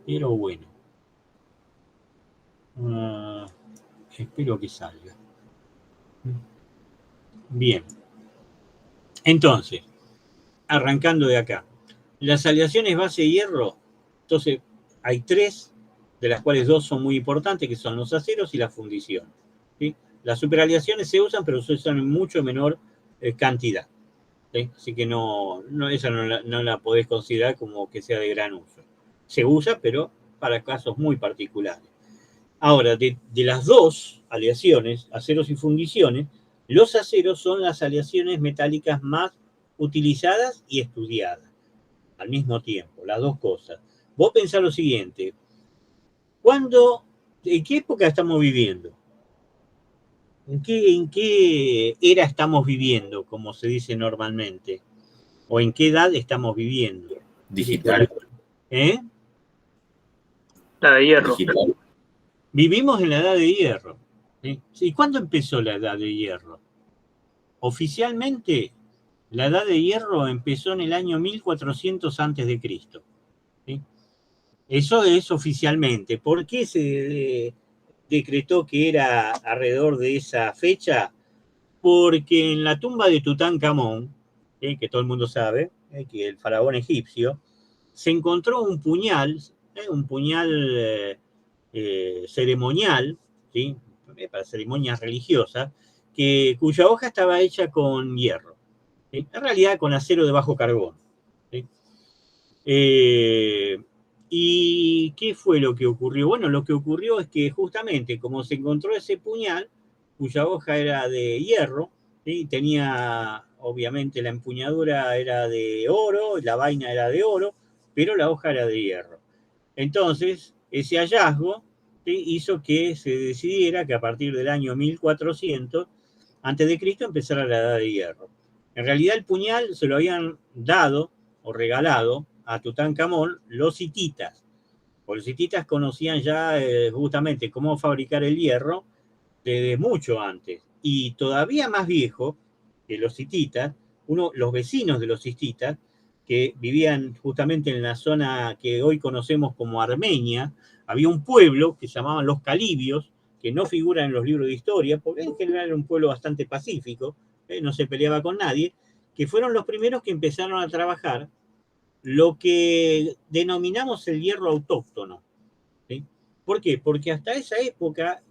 pero bueno. Espero que salga. Bien. Entonces, arrancando de acá. Las aleaciones base hierro, entonces hay tres, de las cuales dos son muy importantes, que son los aceros y la fundición. ¿Sí? Las superaleaciones se usan, pero se usan en mucho menor cantidad. ¿Sí? Así que esa no la podés considerar como que sea de gran uso. Se usa, pero para casos muy particulares. Ahora, de las dos aleaciones, aceros y fundiciones, los aceros son las aleaciones metálicas más utilizadas y estudiadas al mismo tiempo, las dos cosas. Vos pensás lo siguiente, ¿en qué época estamos viviendo? ¿En qué era estamos viviendo, como se dice normalmente? ¿O en qué edad estamos viviendo? Digital. ¿Eh? La de hierro. Digital. Vivimos en la edad de hierro. ¿Sí? ¿Y cuándo empezó la edad de hierro? Oficialmente, la edad de hierro empezó en el año 1400 a.C. ¿Sí? Eso es oficialmente. ¿Por qué se decretó que era alrededor de esa fecha? Porque en la tumba de Tutankamón, que todo el mundo sabe, que el faraón egipcio, se encontró un puñal ceremonial, ¿sí? Para ceremonias religiosas, cuya hoja estaba hecha con hierro, ¿sí? En realidad con acero de bajo carbón. ¿Sí? ¿Y qué fue lo que ocurrió? Bueno, lo que ocurrió es que justamente como se encontró ese puñal, cuya hoja era de hierro, ¿sí? Tenía, obviamente, la empuñadura era de oro, la vaina era de oro, pero la hoja era de hierro. Entonces, ese hallazgo, ¿sí? Hizo que se decidiera que a partir del año 1400 a.C. empezara la edad de hierro. En realidad el puñal se lo habían dado o regalado a Tutankamón los hititas. Los hititas conocían ya justamente cómo fabricar el hierro desde mucho antes. Y todavía más viejo que los hititas, los vecinos de los hititas, que vivían justamente en la zona que hoy conocemos como Armenia, había un pueblo que se llamaban los calibios, que no figuran en los libros de historia, porque en general era un pueblo bastante pacífico, no se peleaba con nadie, que fueron los primeros que empezaron a trabajar lo que denominamos el hierro autóctono. ¿Sí? ¿Por qué? Porque hasta esa época,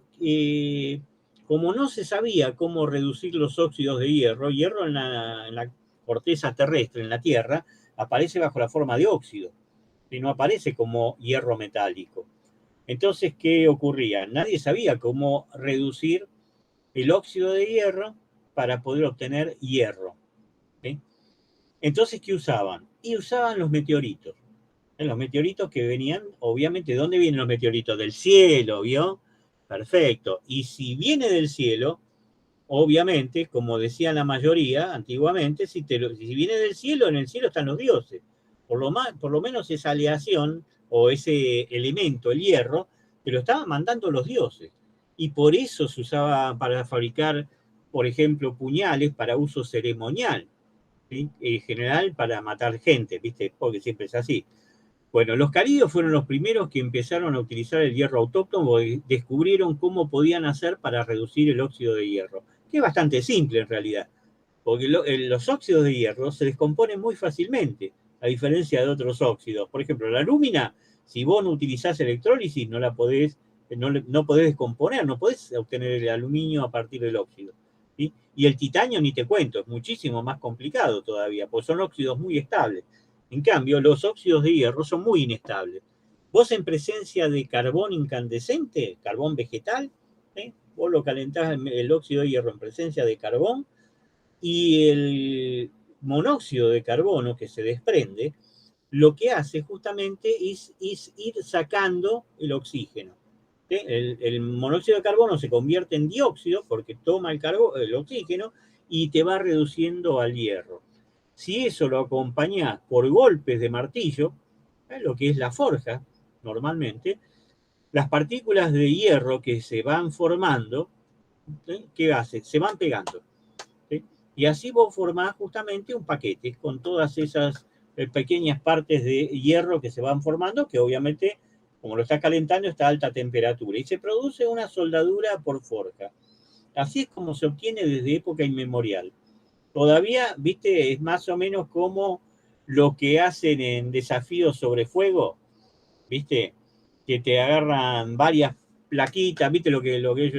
como no se sabía cómo reducir los óxidos de hierro, hierro en la corteza terrestre, en la Tierra, aparece bajo la forma de óxido, y no aparece como hierro metálico. Entonces, ¿qué ocurría? Nadie sabía cómo reducir el óxido de hierro para poder obtener hierro. ¿Sí? Entonces, ¿qué usaban? Y usaban los meteoritos. Los meteoritos que venían, obviamente, ¿de dónde vienen los meteoritos? Del cielo, ¿vio? Perfecto. Y si viene del cielo, obviamente, como decían la mayoría antiguamente, si viene del cielo, en el cielo están los dioses. Por lo menos esa aleación o ese elemento, el hierro, te lo estaban mandando los dioses. Y por eso se usaba para fabricar, por ejemplo, puñales para uso ceremonial. ¿Sí? En general para matar gente, ¿viste? Porque siempre es así. Bueno, los caribeos fueron los primeros que empezaron a utilizar el hierro autóctono y descubrieron cómo podían hacer para reducir el óxido de hierro, que es bastante simple en realidad, porque los óxidos de hierro se descomponen muy fácilmente, a diferencia de otros óxidos. Por ejemplo, la alúmina, si vos no utilizás electrólisis, no podés descomponer, no podés obtener el aluminio a partir del óxido. ¿Sí? Y el titanio, ni te cuento, es muchísimo más complicado todavía, porque son óxidos muy estables. En cambio, los óxidos de hierro son muy inestables. Vos en presencia de carbón incandescente, carbón vegetal, vos lo calentás el óxido de hierro en presencia de carbón y el monóxido de carbono que se desprende, lo que hace justamente es ir sacando el oxígeno. ¿Sí? El monóxido de carbono se convierte en dióxido porque toma el oxígeno y te va reduciendo al hierro. Si eso lo acompañás por golpes de martillo, lo que es la forja normalmente, las partículas de hierro que se van formando, ¿qué hace? Se van pegando. ¿Sí? Y así vos formás justamente un paquete con todas esas pequeñas partes de hierro que se van formando, que obviamente Como lo está calentando, está a alta temperatura. Y se produce una soldadura por forja. Así es como se obtiene desde época inmemorial. Todavía, viste, es más o menos como lo que hacen en desafíos sobre fuego, viste, que te agarran varias plaquitas, viste lo que ellos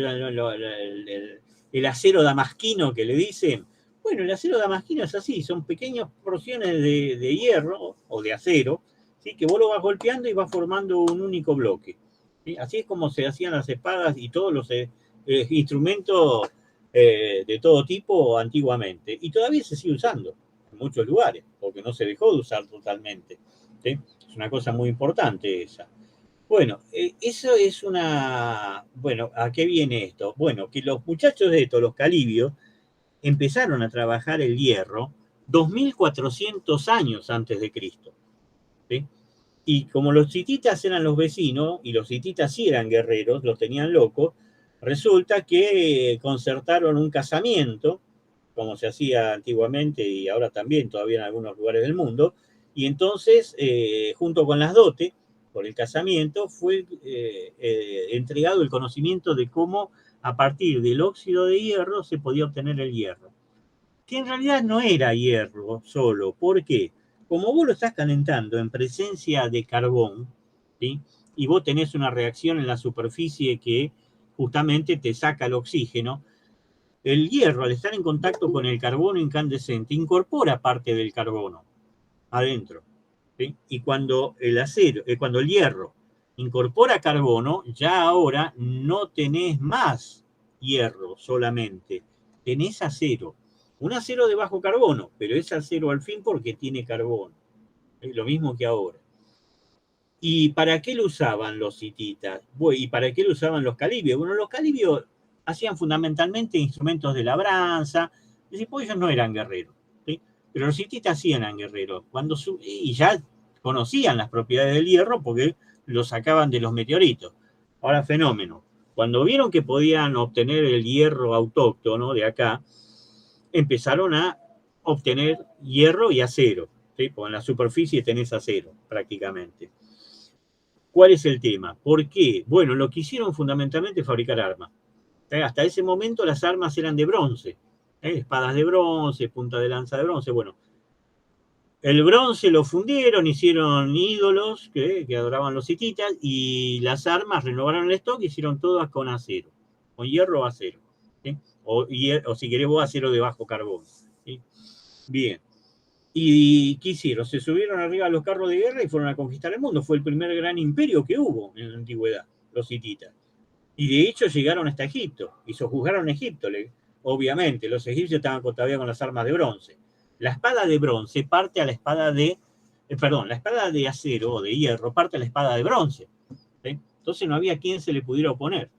el acero damasquino que le dicen. Bueno, el acero damasquino es así, son pequeñas porciones de hierro o de acero, ¿sí? Que vos lo vas golpeando y vas formando un único bloque. ¿Sí? Así es como se hacían las espadas y todos los instrumentos de todo tipo antiguamente. Y todavía se sigue usando en muchos lugares, porque no se dejó de usar totalmente. ¿Sí? Es una cosa muy importante esa. Bueno, eso es una... Bueno, ¿a qué viene esto? Bueno, que los muchachos de estos, los calibios, empezaron a trabajar el hierro 2400 años antes de Cristo. ¿Sí? Y como los hititas eran los vecinos, y los hititas sí eran guerreros, los tenían locos, resulta que concertaron un casamiento, como se hacía antiguamente y ahora también todavía en algunos lugares del mundo, y entonces, junto con las dotes, por el casamiento, fue entregado el conocimiento de cómo a partir del óxido de hierro se podía obtener el hierro. Que en realidad no era hierro solo. ¿Por qué? Como vos lo estás calentando en presencia de carbón, ¿sí? Y vos tenés una reacción en la superficie que justamente te saca el oxígeno, el hierro, al estar en contacto con el carbono incandescente, incorpora parte del carbono adentro. ¿Sí? Y cuando el acero, cuando el hierro incorpora carbono, ya ahora no tenés más hierro solamente, tenés acero. Un acero de bajo carbono, pero es acero al fin porque tiene carbono. Es lo mismo que ahora. ¿Y para qué lo usaban los hititas? ¿Y para qué lo usaban los calibios? Bueno, los calibios hacían fundamentalmente instrumentos de labranza, es decir, pues ellos no eran guerreros, ¿sí? Pero los hititas sí eran guerreros, y ya conocían las propiedades del hierro porque lo sacaban de los meteoritos. Ahora, fenómeno, cuando vieron que podían obtener el hierro autóctono de acá, empezaron a obtener hierro y acero, ¿sí? Porque en la superficie tenés acero prácticamente. ¿Cuál es el tema? ¿Por qué? Bueno, lo que hicieron fundamentalmente es fabricar armas. Hasta ese momento las armas eran de bronce, espadas de bronce, punta de lanza de bronce. Bueno, el bronce lo fundieron, hicieron ídolos que adoraban los hititas y las armas renovaron el stock y hicieron todas con acero, con hierro o acero. ¿Sí? O si querés vos, acero de bajo carbono. ¿Sí? Bien. ¿Y qué hicieron? Se subieron arriba a los carros de guerra y fueron a conquistar el mundo. Fue el primer gran imperio que hubo en la antigüedad, los hititas. Y de hecho llegaron hasta Egipto y sojuzgaron Egipto. Obviamente, los egipcios estaban todavía con las armas de bronce. La espada de bronce parte a la espada de... la espada de acero o de hierro parte a la espada de bronce. ¿Sí? Entonces no había quien se le pudiera oponer.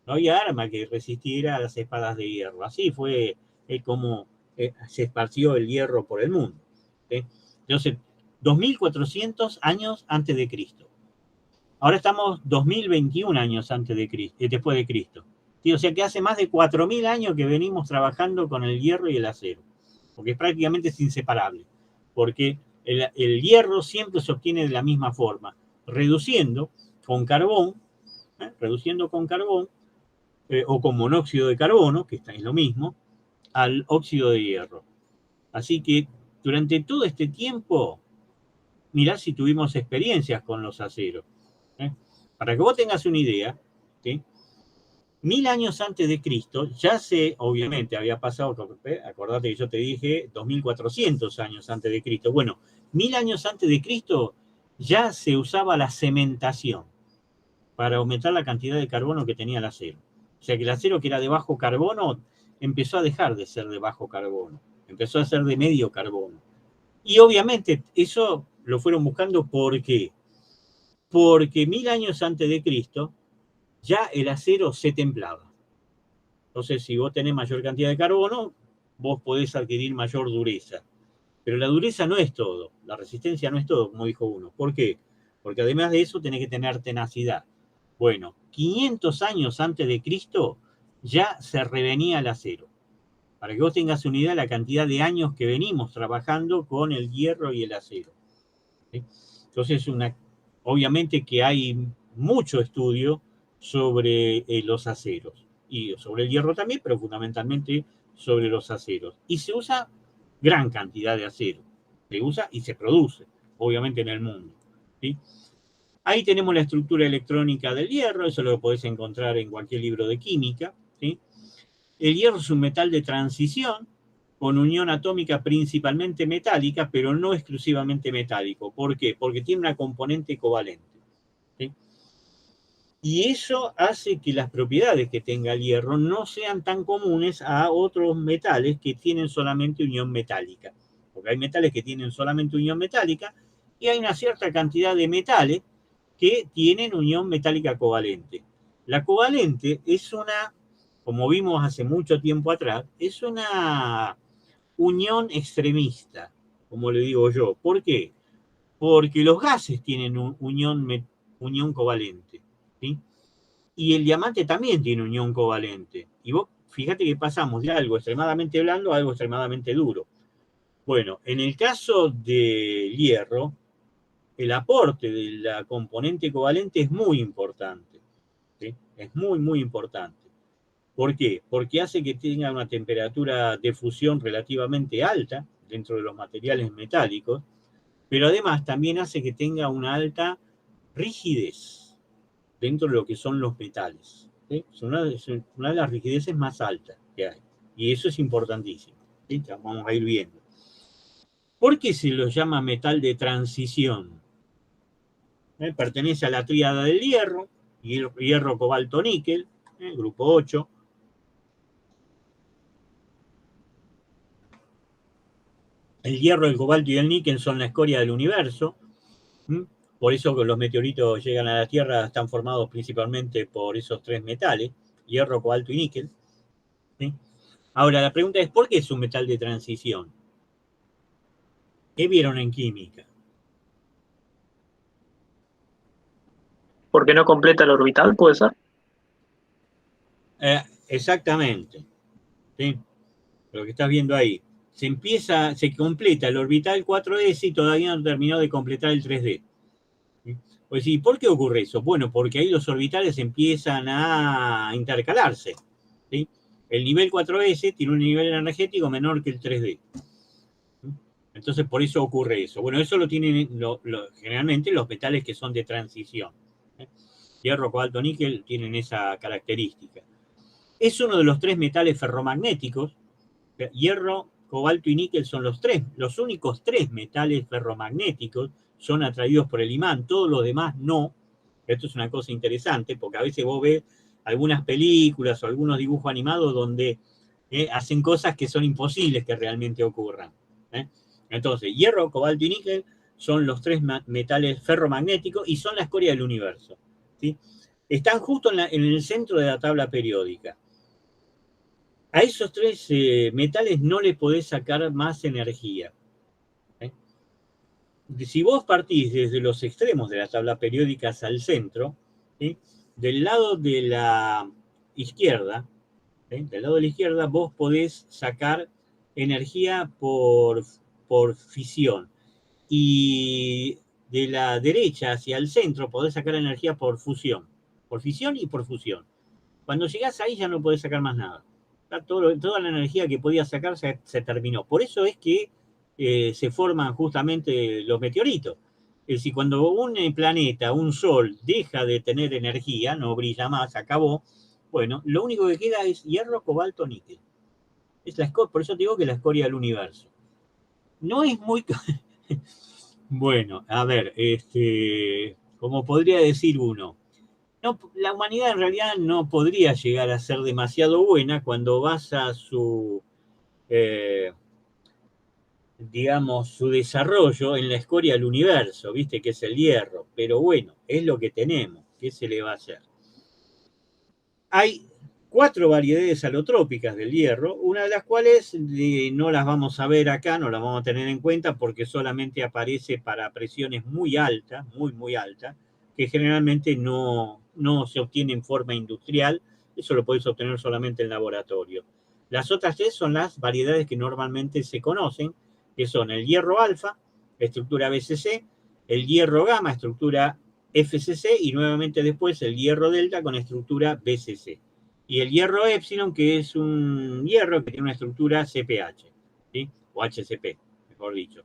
No había arma que resistiera a las espadas de hierro. Así fue como se esparció el hierro por el mundo. ¿Sí? Entonces, 2400 años antes de Cristo. Ahora estamos 2021 años antes de Cristo, después de Cristo. ¿Sí? O sea que hace más de 4000 años que venimos trabajando con el hierro y el acero, porque prácticamente es inseparable, porque el hierro siempre se obtiene de la misma forma, reduciendo con carbón, o con monóxido de carbono, que es lo mismo, al óxido de hierro. Así que durante todo este tiempo, mirá si tuvimos experiencias con los aceros. Para que vos tengas una idea, ¿sí? 1000 años antes de Cristo, ya obviamente había pasado, acordate que yo te dije 2400 años antes de Cristo. Bueno, 1000 años antes de Cristo ya se usaba la cementación para aumentar la cantidad de carbono que tenía el acero. O sea que el acero que era de bajo carbono empezó a dejar de ser de bajo carbono, empezó a ser de medio carbono. Y obviamente eso lo fueron buscando, ¿por qué? Porque 1000 años antes de Cristo ya el acero se templaba. Entonces, si vos tenés mayor cantidad de carbono, vos podés adquirir mayor dureza. Pero la dureza no es todo, la resistencia no es todo, como dijo uno. ¿Por qué? Porque además de eso tenés que tener tenacidad. Bueno, 500 años antes de Cristo ya se revenía el acero. Para que vos tengas una idea de la cantidad de años que venimos trabajando con el hierro y el acero. ¿Sí? Entonces, obviamente que hay mucho estudio sobre los aceros, y sobre el hierro también, pero fundamentalmente sobre los aceros. Y se usa gran cantidad de acero, se usa y se produce, obviamente, en el mundo, ¿sí? Ahí tenemos la estructura electrónica del hierro, eso lo podés encontrar en cualquier libro de química, ¿sí? El hierro es un metal de transición, con unión atómica principalmente metálica, pero no exclusivamente metálico. ¿Por qué? Porque tiene una componente covalente, ¿sí? Y eso hace que las propiedades que tenga el hierro no sean tan comunes a otros metales que tienen solamente unión metálica. Porque hay metales que tienen solamente unión metálica y hay una cierta cantidad de metales que tienen unión metálica covalente. La covalente es una, como vimos hace mucho tiempo atrás, es una unión extremista, como le digo yo. ¿Por qué? Porque los gases tienen unión covalente, ¿sí? Y el diamante también tiene unión covalente. Y vos, fíjate que pasamos de algo extremadamente blando a algo extremadamente duro. Bueno, en el caso del hierro, el aporte de la componente covalente es muy importante, ¿sí? Es muy, muy importante. ¿Por qué? Porque hace que tenga una temperatura de fusión relativamente alta dentro de los materiales metálicos, pero además también hace que tenga una alta rigidez dentro de lo que son los metales, ¿sí? Es una de las rigideces más altas que hay. Y eso es importantísimo, ¿sí? Vamos a ir viendo. ¿Por qué se lo llama metal de transición? Pertenece a la tríada del hierro, hierro, cobalto, níquel, grupo 8. El hierro, el cobalto y el níquel son la escoria del universo. Por eso que los meteoritos llegan a la Tierra, están formados principalmente por esos tres metales, hierro, cobalto y níquel, ¿sí? Ahora, la pregunta es, ¿por qué es un metal de transición? ¿Qué vieron en química? ¿Por qué no completa el orbital, puede ser? Exactamente, ¿sí? Lo que estás viendo ahí. Se completa el orbital 4S y todavía no terminó de completar el 3D. Pues sí, ¿por qué ocurre eso? Bueno, porque ahí los orbitales empiezan a intercalarse, ¿sí? El nivel 4S tiene un nivel energético menor que el 3D. Entonces, por eso ocurre eso. Bueno, eso lo tienen generalmente los metales que son de transición. Hierro, cobalto, níquel tienen esa característica. Es uno de los tres metales ferromagnéticos. Hierro, cobalto y níquel son los únicos tres metales ferromagnéticos, son atraídos por el imán, todos los demás no. Esto es una cosa interesante, porque a veces vos ves algunas películas o algunos dibujos animados donde hacen cosas que son imposibles que realmente ocurran. Entonces, hierro, cobalto y níquel son los tres metales ferromagnéticos y son la escoria del universo, ¿sí? Están justo en el centro de la tabla periódica. A esos tres metales no le podés sacar más energía. Si vos partís desde los extremos de la tabla periódica hacia el centro, ¿sí? Del lado de la izquierda, ¿sí? Del lado de la izquierda vos podés sacar energía por fisión. Y de la derecha hacia el centro podés sacar energía por fusión. Por fisión y por fusión. Cuando llegás ahí ya no podés sacar más nada. Toda la energía que podía sacar se terminó. Por eso es que se forman justamente los meteoritos. Es decir, cuando un planeta, un sol, deja de tener energía, no brilla más, acabó, bueno, lo único que queda es hierro, cobalto, níquel. Por eso te digo que la escoria del universo. No es muy... Bueno, a ver, como podría decir uno, no, la humanidad en realidad no podría llegar a ser demasiado buena cuando basa digamos, su desarrollo en la escoria del universo, ¿viste? Que es el hierro. Pero bueno, es lo que tenemos. ¿Qué se le va a hacer? Hay 4 variedades alotrópicas del hierro, una de las cuales no las vamos a ver acá, no las vamos a tener en cuenta porque solamente aparece para presiones muy altas, muy, muy altas, que generalmente no se obtiene en forma industrial, eso lo podéis obtener solamente en laboratorio. Las otras 3 son las variedades que normalmente se conocen, que son el hierro alfa, estructura BCC, el hierro gamma, estructura FCC y nuevamente después el hierro delta con estructura BCC. Y el hierro epsilon, que es un hierro que tiene una estructura CPH, ¿sí? O HCP, mejor dicho.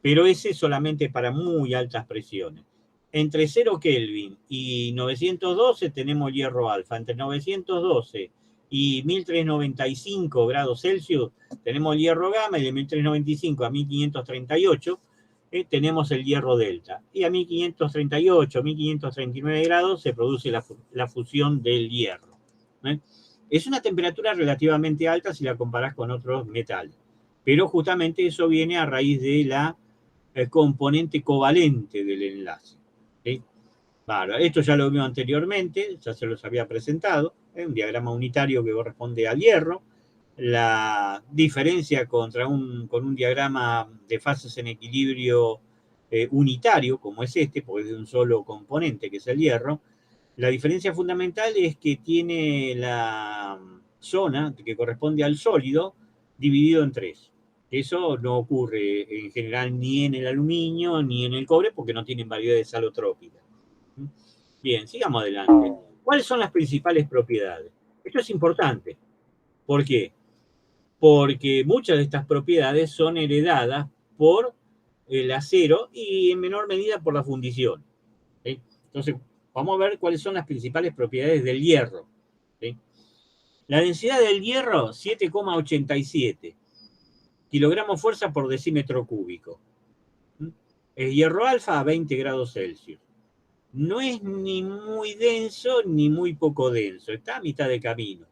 Pero ese solamente para muy altas presiones. Entre 0 Kelvin y 912 tenemos hierro alfa. Entre 912 y 1395 grados Celsius tenemos el hierro gamma, y de 1395 a 1538 tenemos el hierro delta. Y a 1538, 1539 grados se produce la fusión del hierro. Es una temperatura relativamente alta si la comparás con otros metales. Pero justamente eso viene a raíz de la componente covalente del enlace. ¿Sí? Bueno, esto ya lo vimos anteriormente, ya se los había presentado, un diagrama unitario que corresponde al hierro. La diferencia con un diagrama de fases en equilibrio unitario, como es este, porque es de un solo componente, que es el hierro, la diferencia fundamental es que tiene la zona que corresponde al sólido dividido en 3. Eso no ocurre en general ni en el aluminio ni en el cobre porque no tienen variedades alotrópicas. Bien, sigamos adelante. ¿Cuáles son las principales propiedades? Esto es importante. ¿Por qué? Porque muchas de estas propiedades son heredadas por el acero y en menor medida por la fundición. ¿Sí? Entonces, vamos a ver cuáles son las principales propiedades del hierro. ¿Sí? La densidad del hierro, 7,87 kilogramos fuerza por decímetro cúbico. El hierro alfa a 20 grados Celsius. No es ni muy denso ni muy poco denso, está a mitad de camino.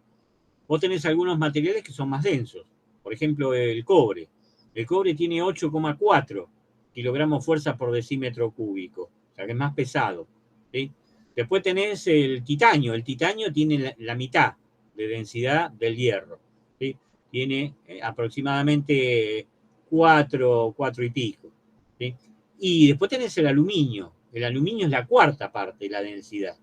Vos tenés algunos materiales que son más densos, por ejemplo el cobre. El cobre tiene 8,4 kilogramos fuerza por decímetro cúbico, o sea que es más pesado. ¿Sí? Después tenés el titanio tiene la mitad de densidad del hierro. ¿Sí? Tiene aproximadamente 4 y pico. ¿Sí? Y después tenés el aluminio es la cuarta parte de la densidad.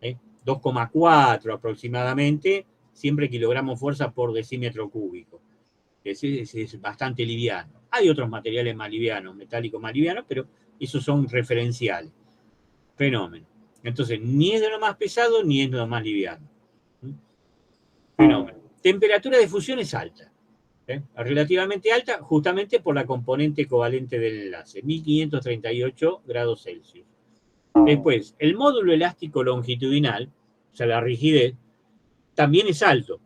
2,4 aproximadamente, siempre kilogramos fuerza por decímetro cúbico. Es bastante liviano. Hay otros materiales más livianos, metálicos más livianos, pero esos son referenciales. Fenómeno. Entonces, ni es de lo más pesado, ni es de lo más liviano. Fenómeno. Temperatura de fusión es alta. Relativamente alta, justamente por la componente covalente del enlace, 1538 grados Celsius. Después, el módulo elástico longitudinal, o sea, la rigidez, también es alto.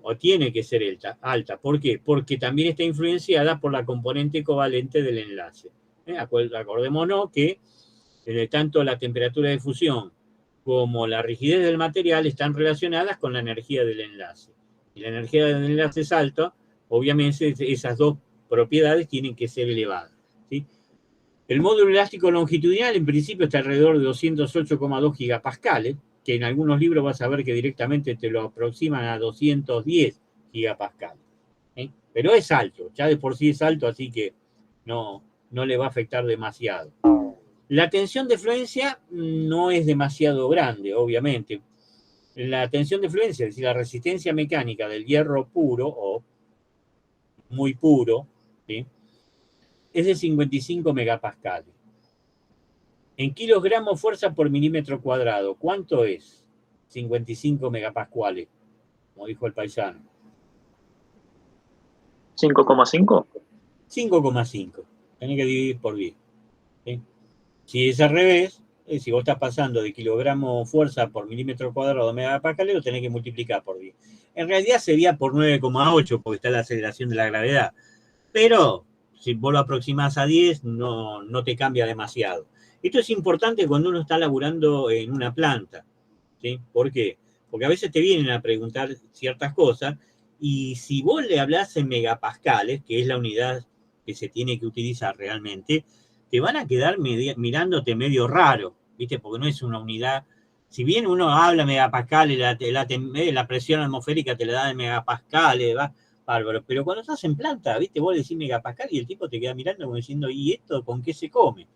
O tiene que ser alta. ¿Por qué? Porque también está influenciada por la componente covalente del enlace. Acordémonos que tanto la temperatura de fusión como la rigidez del material están relacionadas con la energía del enlace. Y la energía del enlace es alta, obviamente esas dos propiedades tienen que ser elevadas. ¿Sí? El módulo elástico longitudinal en principio está alrededor de 208,2 gigapascales, que en algunos libros vas a ver que directamente te lo aproximan a 210 gigapascales. Pero es alto, ya de por sí es alto, así que no le va a afectar demasiado. La tensión de fluencia no es demasiado grande, obviamente. La tensión de fluencia, es decir, la resistencia mecánica del hierro puro o muy puro, ¿sí? Es de 55 megapascales. En kilogramos fuerza por milímetro cuadrado, ¿cuánto es? 55 megapascales, como dijo el paisano. 5,5. 5,5. Tenés que dividir por 10. ¿Sí? Si es al revés, si vos estás pasando de kilogramos fuerza por milímetro cuadrado de megapascales, lo tenés que multiplicar por 10. En realidad sería por 9,8 porque está la aceleración de la gravedad. Pero si vos lo aproximás a 10, no te cambia demasiado. Esto es importante cuando uno está laburando en una planta. ¿Sí? ¿Por qué? Porque a veces te vienen a preguntar ciertas cosas y si vos le hablás en megapascales, que es la unidad que se tiene que utilizar realmente, te van a quedar mirándote medio raro, ¿viste? Porque no es una unidad. Si bien uno habla megapascales, la presión atmosférica te la da en megapascales, va bárbaro, pero cuando estás en planta, ¿viste? Vos decís megapascal y el tipo te queda mirando como diciendo, ¿y esto con qué se come?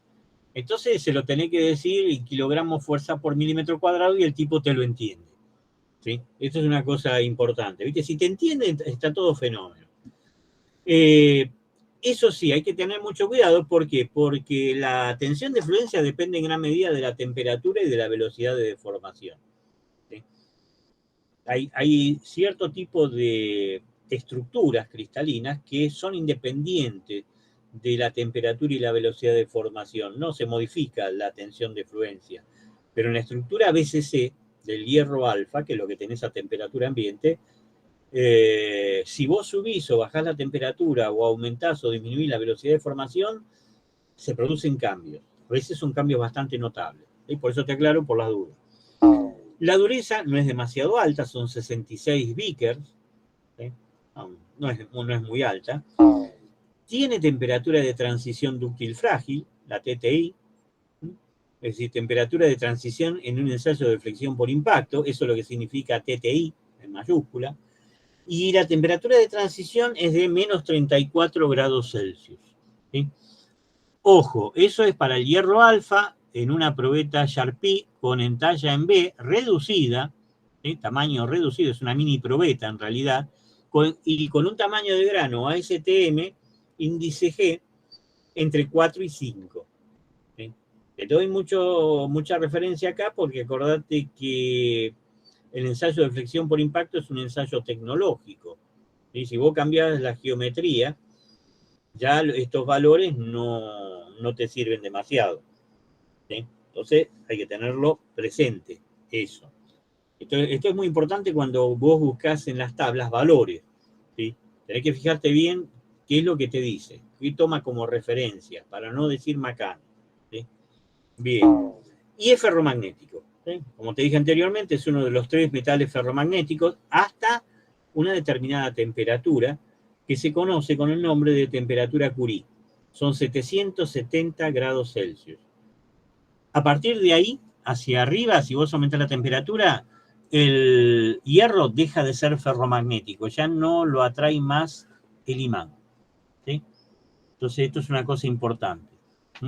Entonces se lo tenés que decir en kilogramos fuerza por milímetro cuadrado y el tipo te lo entiende. ¿Sí? Esto es una cosa importante. ¿Viste? Si te entiende, está todo fenómeno. Eso sí, hay que tener mucho cuidado. ¿Por qué? Porque la tensión de fluencia depende en gran medida de la temperatura y de la velocidad de deformación. ¿Sí? Hay cierto tipo de estructuras cristalinas que son independientes de la temperatura y la velocidad de formación. No se modifica la tensión de fluencia. Pero en la estructura BCC del hierro alfa, que es lo que tenés a temperatura ambiente, si vos subís o bajás la temperatura o aumentás o disminuís la velocidad de formación, se producen cambios. A veces son cambios bastante notables. Y por eso te aclaro por las dudas. La dureza no es demasiado alta, son 66 Vickers, ¿sí? No es muy alta. Tiene temperatura de transición dúctil frágil, la TTI, es decir, temperatura de transición en un ensayo de flexión por impacto, eso es lo que significa TTI en mayúscula, y la temperatura de transición es de menos 34 grados Celsius. ¿Sí? Ojo, eso es para el hierro alfa en una probeta Sharpie con entalla en B reducida, ¿sí? Tamaño reducido, es una mini probeta en realidad, y con un tamaño de grano ASTM, índice G, entre 4 y 5. ¿Sí? Te doy mucha referencia acá porque acordate que el ensayo de flexión por impacto es un ensayo tecnológico. ¿Sí? Si vos cambias la geometría, ya estos valores no te sirven demasiado. ¿Sí? Entonces hay que tenerlo presente, eso. Esto es muy importante cuando vos buscás en las tablas valores. ¿Sí? Tenés que fijarte bien qué es lo que te dice, qué toma como referencia, para no decir macano. ¿Sí? Bien. Y es ferromagnético. ¿Sí? Como te dije anteriormente, es uno de los 3 metales ferromagnéticos hasta una determinada temperatura que se conoce con el nombre de temperatura Curie. Son 770 grados Celsius. A partir de ahí, hacia arriba, si vos aumentás la temperatura, el hierro deja de ser ferromagnético, ya no lo atrae más el imán. ¿Sí? Entonces, esto es una cosa importante. ¿Sí?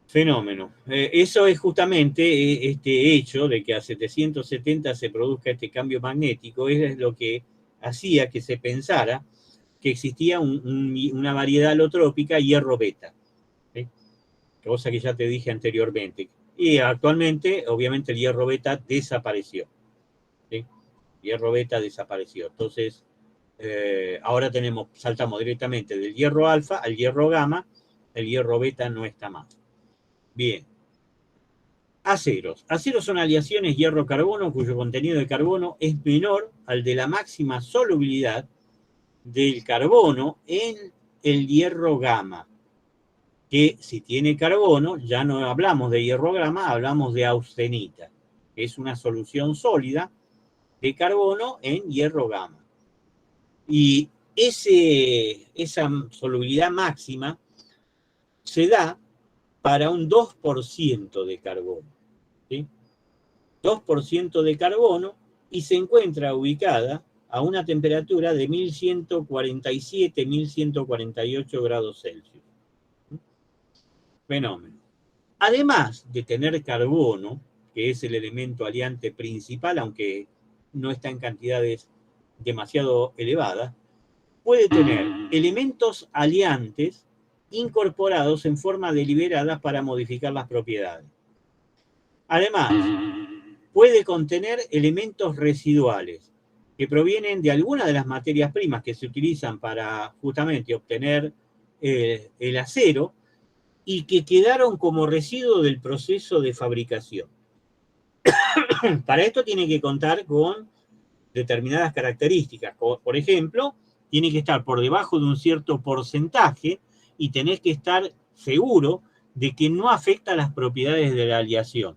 Fenómeno. Eso es justamente este hecho de que a 770 se produzca este cambio magnético, es lo que hacía que se pensara que existía una variedad alotrópica hierro beta. ¿Sí? Cosa que ya te dije anteriormente. Y actualmente, obviamente, el hierro beta desapareció. ¿Sí? Hierro beta desapareció. Entonces, ahora saltamos directamente del hierro alfa al hierro gamma. El hierro beta no está más. Bien. Aceros. Aceros son aleaciones hierro-carbono cuyo contenido de carbono es menor al de la máxima solubilidad del carbono en el hierro gamma. Que si tiene carbono, ya no hablamos de hierro gamma, hablamos de austenita, que es una solución sólida de carbono en hierro gamma. Y esa solubilidad máxima se da para un 2% de carbono. ¿Sí? 2% de carbono y se encuentra ubicada a una temperatura de 1147, 1148 grados Celsius. Fenómeno. Además de tener carbono, que es el elemento aliante principal, aunque no está en cantidades demasiado elevadas, puede tener elementos aliantes incorporados en forma deliberada para modificar las propiedades. Además, puede contener elementos residuales que provienen de alguna de las materias primas que se utilizan para justamente obtener el acero y que quedaron como residuo del proceso de fabricación. Para esto tiene que contar con determinadas características. Por ejemplo, tiene que estar por debajo de un cierto porcentaje y tenés que estar seguro de que no afecta las propiedades de la aleación.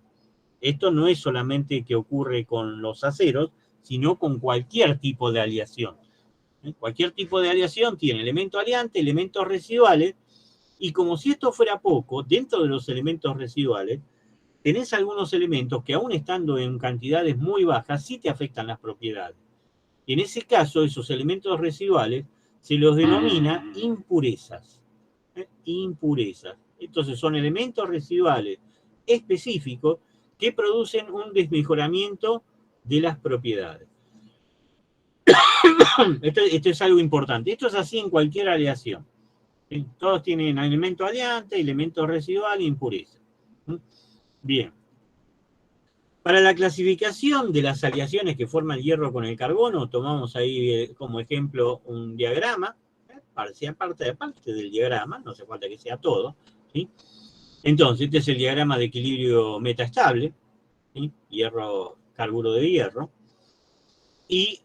Esto no es solamente que ocurre con los aceros, sino con cualquier tipo de aleación. Cualquier tipo de aleación tiene elementos aliantes, elementos residuales, y como si esto fuera poco, dentro de los elementos residuales, tenés algunos elementos que aún estando en cantidades muy bajas, sí te afectan las propiedades. Y en ese caso, esos elementos residuales se los denomina impurezas. Impurezas. Entonces son elementos residuales específicos que producen un desmejoramiento de las propiedades. Esto es algo importante. Esto es así en cualquier aleación. ¿Sí? Todos tienen elementos aleantes, elementos residuales e impurezas. Bien. Para la clasificación de las aleaciones que forman el hierro con el carbono, tomamos ahí como ejemplo un diagrama, parecía parte del diagrama, no hace falta que sea todo. ¿Sí? Entonces, este es el diagrama de equilibrio metaestable, ¿sí? Hierro, carburo de hierro. Y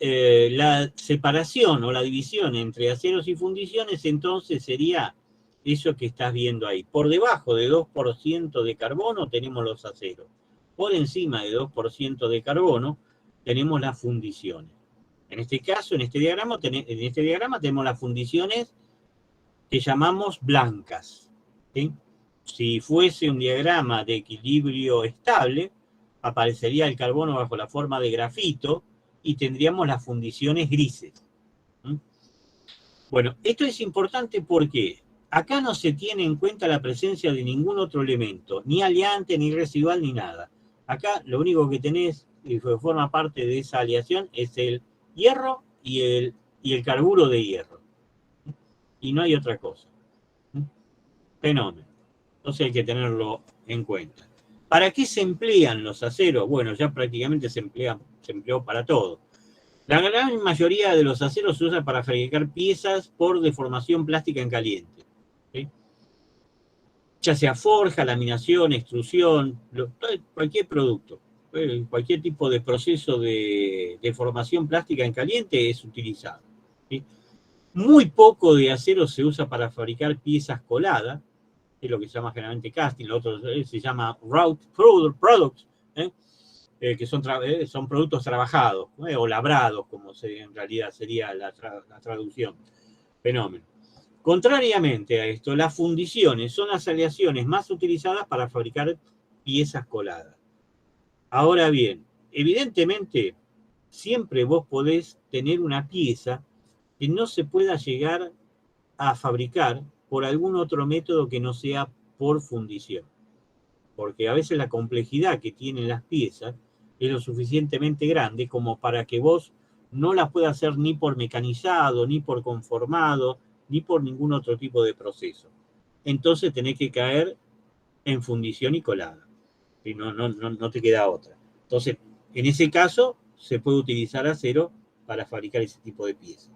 la separación o la división entre aceros y fundiciones, entonces sería eso que estás viendo ahí. Por debajo de 2% de carbono tenemos los aceros. Por encima de 2% de carbono tenemos las fundiciones. En este caso, en este diagrama tenemos las fundiciones que llamamos blancas. ¿Sí? Si fuese un diagrama de equilibrio estable, aparecería el carbono bajo la forma de grafito y tendríamos las fundiciones grises. Bueno, esto es importante porque acá no se tiene en cuenta la presencia de ningún otro elemento, ni aleante, ni residual, ni nada. Acá lo único que tenés y que forma parte de esa aleación es el hierro y el carburo de hierro. Y no hay otra cosa. Fenómeno. Entonces hay que tenerlo en cuenta. ¿Para qué se emplean los aceros? Bueno, ya prácticamente se empleó para todo. La gran mayoría de los aceros se usa para fabricar piezas por deformación plástica en caliente. ¿Sí? Ya sea forja, laminación, extrusión, cualquier producto, cualquier tipo de proceso de deformación plástica en caliente es utilizado. ¿Sí? Muy poco de acero se usa para fabricar piezas coladas, que es lo que se llama generalmente casting, lo otro se llama route products, que son productos trabajados, o labrados, como en realidad sería la traducción. Fenómeno. Contrariamente a esto, las fundiciones son las aleaciones más utilizadas para fabricar piezas coladas. Ahora bien, evidentemente, siempre vos podés tener una pieza que no se pueda llegar a fabricar por algún otro método que no sea por fundición. Porque a veces la complejidad que tienen las piezas es lo suficientemente grande como para que vos no las puedas hacer ni por mecanizado, ni por conformado, ni por ningún otro tipo de proceso. Entonces tenés que caer en fundición y colada. Y no te queda otra. Entonces, en ese caso, se puede utilizar acero para fabricar ese tipo de piezas.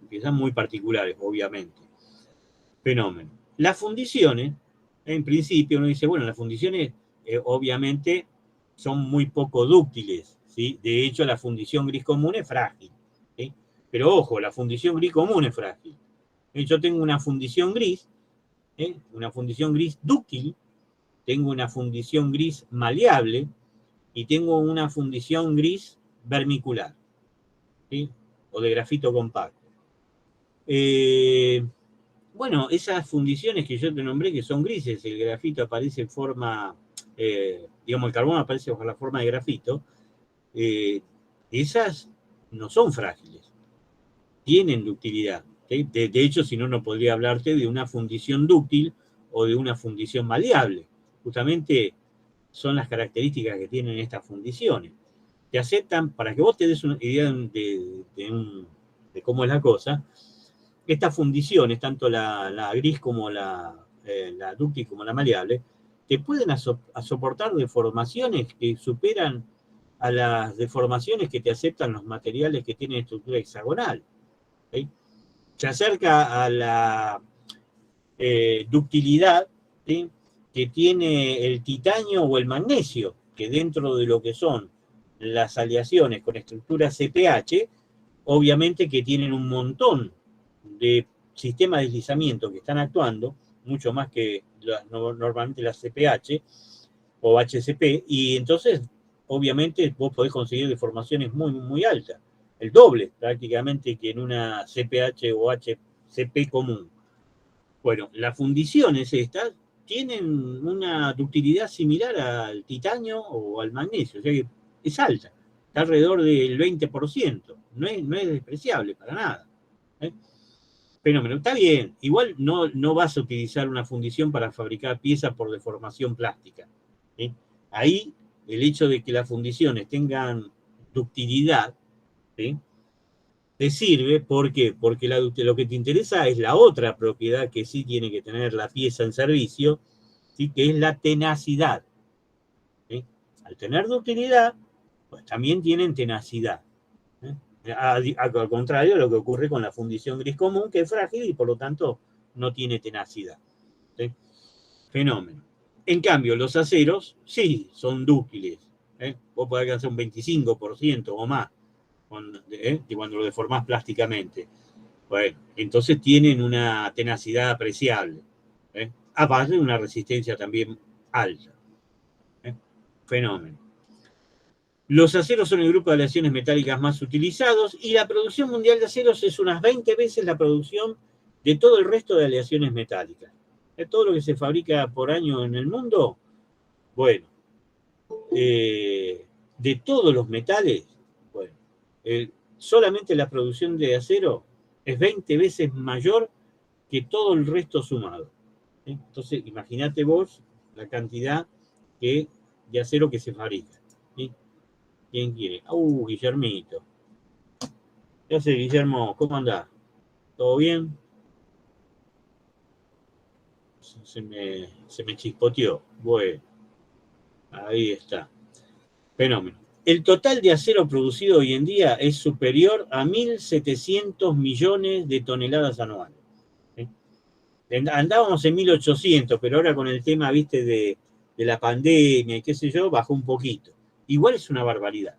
Piezas muy particulares, obviamente. Fenómeno. Las fundiciones, en principio uno dice, bueno, las fundiciones obviamente son muy poco dúctiles, ¿sí? De hecho, la fundición gris común es frágil, ¿sí? Pero ojo, la fundición gris común es frágil. Yo tengo una fundición gris dúctil, tengo una fundición gris maleable y tengo una fundición gris vermicular, ¿sí? O de grafito compacto. Bueno, esas fundiciones que yo te nombré, que son grises, el grafito aparece en forma, digamos, el carbón aparece bajo la forma de grafito, esas no son frágiles, tienen ductilidad. ¿Sí? De hecho, si no, no podría hablarte de una fundición dúctil o de una fundición maleable. Justamente son las características que tienen estas fundiciones. Te aceptan, para que vos te des una idea de cómo es la cosa, estas fundiciones, tanto la gris como la dúctil como la maleable, te pueden soportar deformaciones que superan a las deformaciones que te aceptan los materiales que tienen estructura hexagonal. ¿Sí? Se acerca a la ductilidad, ¿sí? Que tiene el titanio o el magnesio, que dentro de lo que son las aleaciones con estructura CPH, obviamente que tienen un montón de sistemas de deslizamiento que están actuando, mucho más que normalmente las CPH o HCP, y entonces obviamente vos podés conseguir deformaciones muy, muy altas, el doble prácticamente que en una CPH o HCP común. Bueno, las fundiciones estas tienen una ductilidad similar al titanio o al magnesio, o sea que es alta, está alrededor del 20%, no es despreciable para nada. ¿Eh? Fenómeno, está bien, igual no vas a utilizar una fundición para fabricar piezas por deformación plástica. ¿Sí? Ahí el hecho de que las fundiciones tengan ductilidad, ¿sí? te sirve, ¿por qué? Porque lo que te interesa es la otra propiedad que sí tiene que tener la pieza en servicio, ¿sí? Que es la tenacidad. ¿Sí? Al tener ductilidad, pues también tienen tenacidad. ¿Eh? Al contrario de lo que ocurre con la fundición gris común, que es frágil y por lo tanto no tiene tenacidad. ¿Sí? Fenómeno. En cambio, los aceros sí son dúctiles. Vos podés alcanzar un 25% o más cuando lo deformás plásticamente. Bueno, entonces tienen una tenacidad apreciable. Aparte de una resistencia también alta. Fenómeno. Los aceros son el grupo de aleaciones metálicas más utilizados y la producción mundial de aceros es unas 20 veces la producción de todo el resto de aleaciones metálicas. Todo lo que se fabrica por año en el mundo, bueno, de todos los metales, bueno, solamente la producción de acero es 20 veces mayor que todo el resto sumado. Entonces, imagínate vos la cantidad de acero que se fabrica. ¿Sí? ¿Quién quiere? Guillermito. ¿Qué hace, Guillermo? ¿Cómo andás? ¿Todo bien? Se me chispoteó. Bueno, ahí está. Fenómeno. El total de acero producido hoy en día es superior a 1.700 millones de toneladas anuales. Andábamos en 1.800, pero ahora con el tema, viste, de la pandemia y qué sé yo, bajó un poquito. Igual es una barbaridad.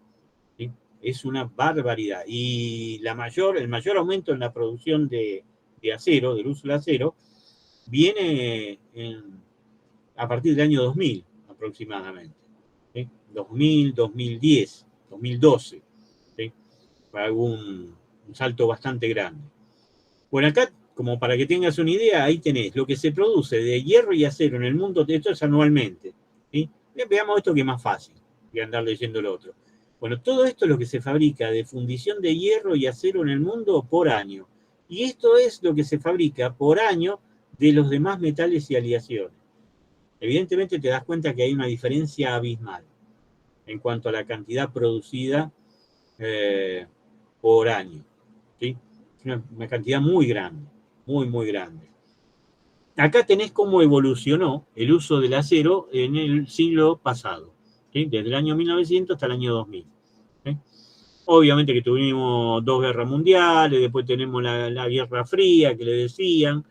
¿Sí? Es una barbaridad. Y el mayor aumento en la producción de acero, del uso del acero, viene a partir del año 2000 aproximadamente. ¿Sí? 2000, 2010, 2012. ¿Sí? Un salto bastante grande. Bueno, acá, como para que tengas una idea, ahí tenés lo que se produce de hierro y acero en el mundo, esto es anualmente. ¿Sí? Veamos esto que es más fácil que andar leyendo lo otro. Bueno, todo esto es lo que se fabrica de fundición de hierro y acero en el mundo por año. Y esto es lo que se fabrica por año de los demás metales y aleaciones. Evidentemente te das cuenta que hay una diferencia abismal en cuanto a la cantidad producida por año. ¿Sí? Es una cantidad muy grande, muy, muy grande. Acá tenés cómo evolucionó el uso del acero en el siglo pasado, ¿sí? Desde el año 1900 hasta el año 2000. ¿Sí? Obviamente que tuvimos 2 guerras mundiales, después tenemos la Guerra Fría, que le decían,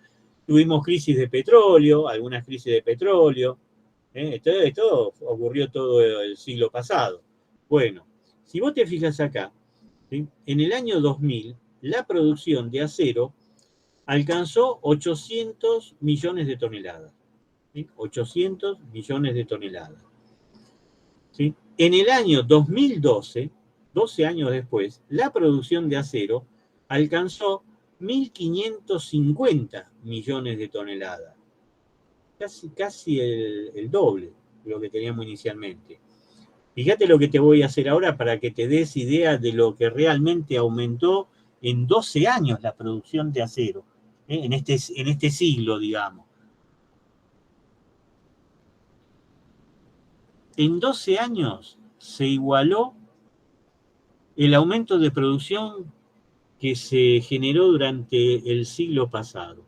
tuvimos crisis de petróleo, algunas crisis de petróleo. Esto ocurrió todo el siglo pasado. Bueno, si vos te fijas acá, ¿sí? En el año 2000, la producción de acero alcanzó 800 millones de toneladas. ¿Sí? 800 millones de toneladas. ¿Sí? En el año 2012, 12 años después, la producción de acero alcanzó 1.550 millones de toneladas. Casi el doble de lo que teníamos inicialmente. Fíjate lo que te voy a hacer ahora para que te des idea de lo que realmente aumentó en 12 años la producción de acero, en este siglo, digamos. En 12 años se igualó el aumento de producción que se generó durante el siglo pasado.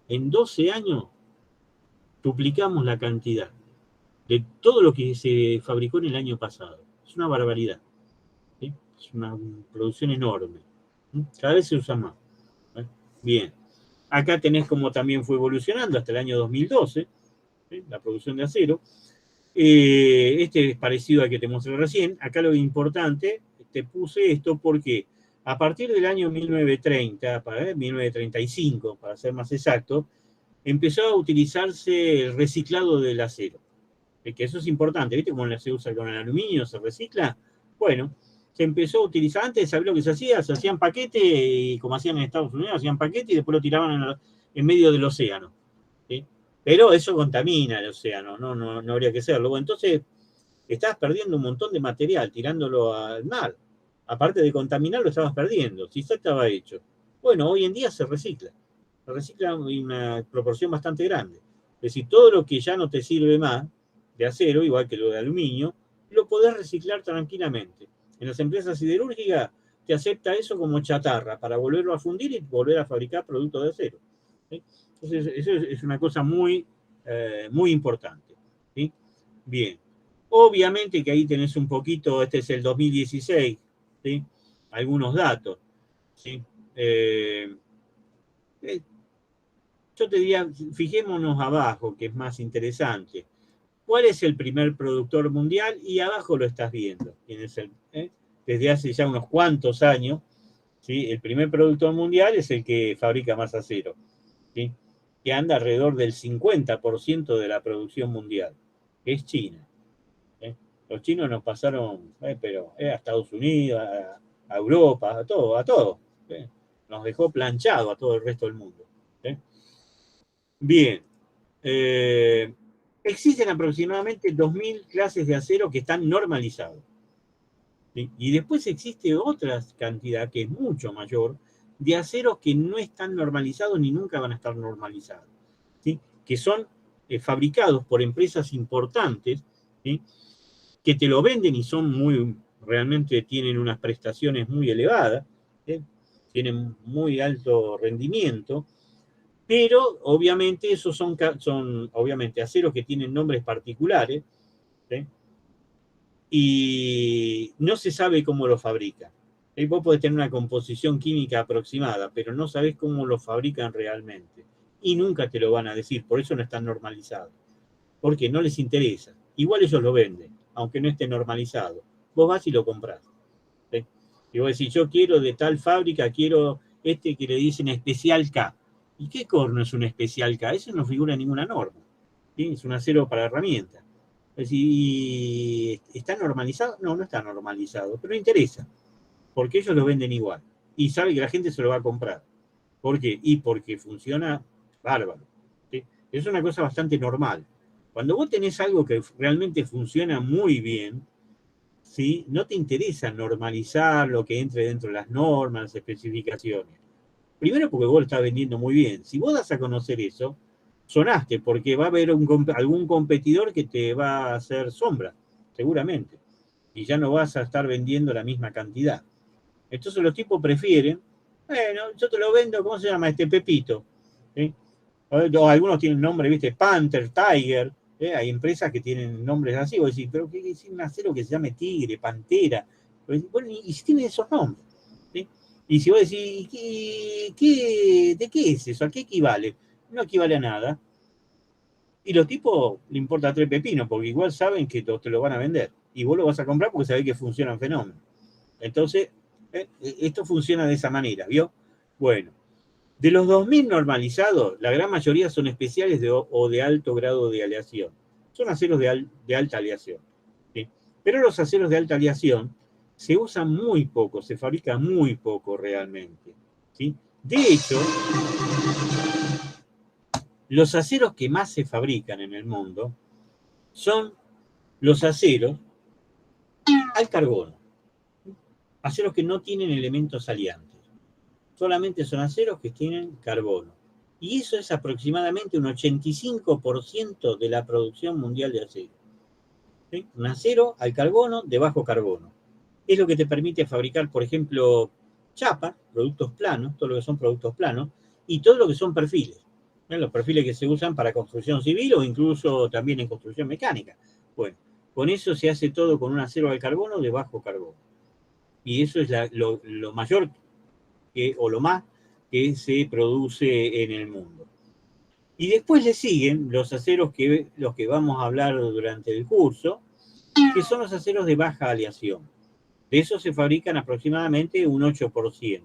En 12 años duplicamos la cantidad de todo lo que se fabricó en el año pasado. Es una barbaridad. ¿Sí? Es una producción enorme. Cada vez se usa más. Bien. Acá tenés como también fue evolucionando hasta el año 2012, ¿sí? La producción de acero. Este es parecido al que te mostré recién. Acá lo importante, te puse esto porque a partir del año 1930, 1935, para ser más exacto, empezó a utilizarse el reciclado del acero. Que eso es importante, ¿viste? Como se usa con el aluminio, se recicla. Bueno, se empezó a utilizar antes, ¿sabés lo que se hacía? Se hacían paquetes, y como hacían en Estados Unidos, hacían paquetes y después lo tiraban en medio del océano. ¿Sí? Pero eso contamina el océano, no habría que hacerlo. Bueno, entonces, estabas perdiendo un montón de material tirándolo al mar. Aparte de contaminarlo, estabas perdiendo. Si ya estaba hecho. Bueno, hoy en día se recicla. Se recicla en una proporción bastante grande. Es decir, todo lo que ya no te sirve más de acero, igual que lo de aluminio, lo podés reciclar tranquilamente. En las empresas siderúrgicas, te acepta eso como chatarra para volverlo a fundir y volver a fabricar productos de acero. ¿Sí? Entonces, eso es una cosa muy, muy importante. ¿Sí? Bien. Obviamente que ahí tenés un poquito, este es el 2016, ¿sí? Algunos datos. ¿Sí? Yo te diría, fijémonos abajo, que es más interesante. ¿Cuál es el primer productor mundial? Y abajo lo estás viendo. ¿Quién es desde hace ya unos cuantos años, ¿sí? El primer productor mundial es el que fabrica más acero, ¿sí? Que anda alrededor del 50% de la producción mundial, que es China. Los chinos nos pasaron, pero a Estados Unidos, a Europa, a todo, a todo. Nos dejó planchado a todo el resto del mundo. Bien. Existen aproximadamente 2.000 clases de acero que están normalizados. ¿Sí? Y después existe otra cantidad, que es mucho mayor, de aceros que no están normalizados ni nunca van a estar normalizados. ¿Sí? Que son fabricados por empresas importantes, ¿sí? Que te lo venden y son muy, realmente tienen unas prestaciones muy elevadas, ¿sí? Tienen muy alto rendimiento, pero obviamente esos son obviamente aceros que tienen nombres particulares, ¿sí? Y no se sabe cómo lo fabrican. Vos podés tener una composición química aproximada, pero no sabés cómo lo fabrican realmente. Y nunca te lo van a decir, por eso no están normalizados. Porque no les interesa. Igual ellos lo venden, aunque no esté normalizado. Vos vas y lo comprás. ¿Sí? Y vos decís, yo quiero de tal fábrica, quiero este que le dicen especial K. ¿Y qué corno es un especial K? Eso no figura en ninguna norma. ¿Sí? Es un acero para herramientas. Es decir, ¿está normalizado? No, no está normalizado, pero no interesa, porque ellos lo venden igual. Y sabe que la gente se lo va a comprar. ¿Por qué? Y porque funciona bárbaro. ¿Sí? Es una cosa bastante normal. Cuando vos tenés algo que realmente funciona muy bien, ¿sí? No te interesa normalizar lo que entre dentro de las normas, las especificaciones. Primero porque vos lo estás vendiendo muy bien. Si vos das a conocer eso, sonaste, porque va a haber algún competidor que te va a hacer sombra, seguramente. Y ya no vas a estar vendiendo la misma cantidad. Entonces los tipos prefieren, bueno, yo te lo vendo, ¿cómo se llama? Este Pepito. ¿Sí? O algunos tienen nombre, ¿viste? Panther, Tiger. Hay empresas que tienen nombres así. Vos decís, pero ¿qué es un acero que se llame Tigre, Pantera? Bueno, y si tienen esos nombres. ¿Sí? Y si vos decís, ¿de qué es eso? ¿A qué equivale? No equivale a nada. Y los tipos le importa tres pepinos, porque igual saben que te lo van a vender. Y vos lo vas a comprar porque sabés que funcionan fenómenos. Entonces, esto funciona de esa manera, ¿vio? Bueno, de los 2.000 normalizados, la gran mayoría son especiales o de alto grado de aleación. Son aceros de alta aleación. ¿Sí? Pero los aceros de alta aleación se usan muy poco, se fabrican muy poco realmente. ¿Sí? De hecho, los aceros que más se fabrican en el mundo son los aceros al carbono. Aceros que no tienen elementos aliantes. Solamente son aceros que tienen carbono. Y eso es aproximadamente un 85% de la producción mundial de acero. ¿Sí? Un acero al carbono de bajo carbono. Es lo que te permite fabricar, por ejemplo, chapas, productos planos, todo lo que son productos planos, y todo lo que son perfiles. Los perfiles que se usan para construcción civil o incluso también en construcción mecánica. Bueno, con eso se hace todo con un acero al carbono de bajo carbono. Y eso es lo mayor o lo más que se produce en el mundo. Y después le siguen los aceros los que vamos a hablar durante el curso, que son los aceros de baja aleación. De esos se fabrican aproximadamente un 8%.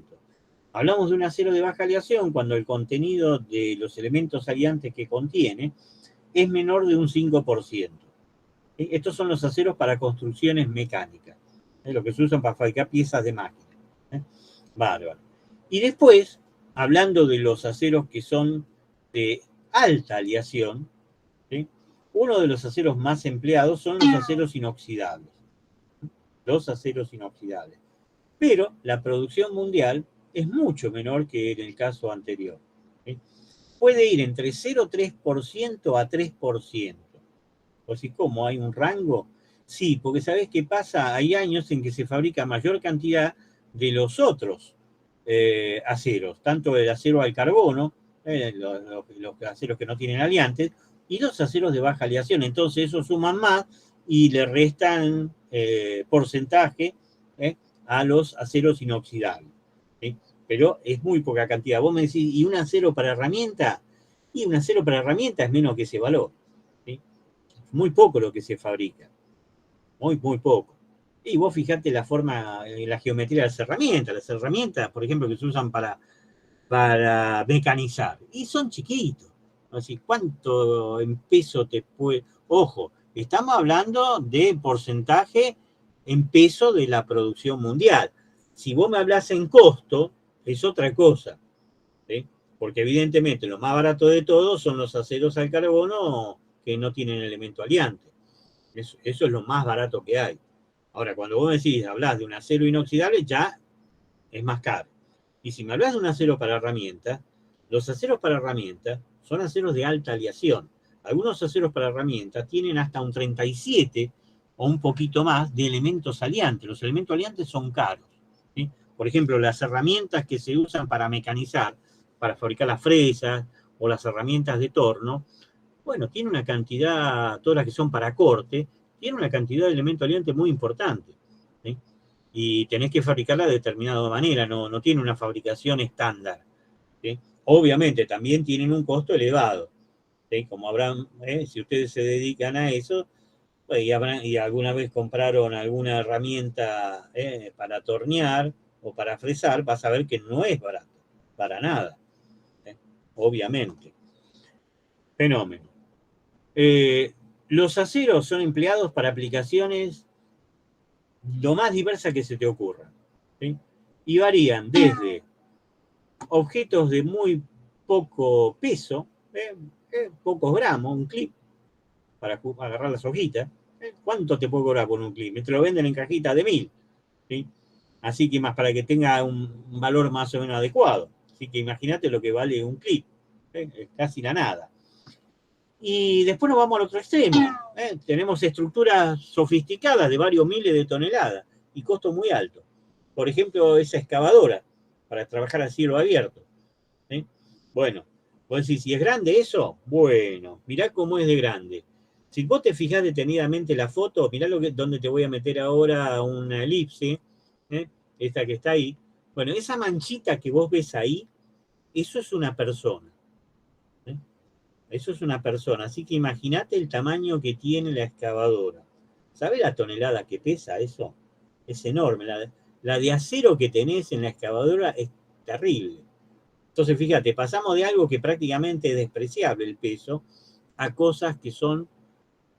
Hablamos de un acero de baja aleación cuando el contenido de los elementos aliantes que contiene es menor de un 5%. Estos son los aceros para construcciones mecánicas, lo que se usan para fabricar piezas de máquina. Bárbaro. Y después, hablando de los aceros que son de alta aleación, ¿sí? Uno de los aceros más empleados son los aceros inoxidables. Los aceros inoxidables. Pero la producción mundial es mucho menor que en el caso anterior. ¿Sí? Puede ir entre 0,3% a 3%. O sea, ¿cómo? ¿Hay un rango? Sí, porque ¿sabés qué pasa? Hay años en que se fabrica mayor cantidad de los otros aceros, tanto el acero al carbono, los aceros que no tienen aliantes, y los aceros de baja aleación. Entonces esos suman más y le restan porcentaje a los aceros inoxidables. ¿Sí? Pero es muy poca cantidad. Vos me decís, ¿y un acero para herramienta? Y un acero para herramienta es menos que ese valor. ¿Sí? Muy poco lo que se fabrica. Muy, muy poco. Y vos fijate la forma, la geometría de las herramientas. Las herramientas, por ejemplo, que se usan para mecanizar. Y son chiquitos. Así, ¿cuánto en peso te puede...? Ojo, estamos hablando de porcentaje en peso de la producción mundial. Si vos me hablas en costo, es otra cosa. ¿Sí? Porque evidentemente lo más barato de todo son los aceros al carbono que no tienen elemento aliante. Eso es lo más barato que hay. Ahora, cuando vos me decís, hablás de un acero inoxidable, ya es más caro. Y si me hablas de un acero para herramientas, los aceros para herramientas son aceros de alta aleación. Algunos aceros para herramientas tienen hasta un 37 o un poquito más de elementos aliantes. Los elementos aliantes son caros. ¿Sí? Por ejemplo, las herramientas que se usan para mecanizar, para fabricar las fresas o las herramientas de torno, bueno, tiene una cantidad, todas las que son para corte, tiene una cantidad de elementos aliantes muy importante. ¿Sí? Y tenés que fabricarla de determinada manera, no tiene una fabricación estándar. ¿Sí? Obviamente también tienen un costo elevado. ¿Sí? Como habrán, si ustedes se dedican a eso, pues, y alguna vez compraron alguna herramienta para tornear o para fresar, vas a ver que no es barato, para nada. Obviamente. Fenómeno. Los aceros son empleados para aplicaciones lo más diversas que se te ocurran. ¿Sí? Y varían desde objetos de muy poco peso, pocos gramos, un clip para agarrar las hojitas. ¿Cuánto te puedo cobrar por un clip? Te lo venden en cajitas de 1000. ¿Sí? Así que más para que tenga un valor más o menos adecuado. Así que imagínate lo que vale un clip. Es casi la nada. Y después nos vamos al otro extremo. Tenemos estructuras sofisticadas de varios miles de toneladas y costo muy alto. Por ejemplo, esa excavadora para trabajar a cielo abierto. ¿Sí? Bueno, vos decís, si es grande eso, bueno, mirá cómo es de grande. Si vos te fijás detenidamente la foto, mirá donde te voy a meter ahora una elipse, esta que está ahí. Bueno, esa manchita que vos ves ahí, eso es una persona. Eso es una persona, así que imagínate el tamaño que tiene la excavadora. ¿Sabe la tonelada que pesa eso? Es enorme. La de acero que tenés en la excavadora es terrible. Entonces, fíjate, pasamos de algo que prácticamente es despreciable el peso a cosas que son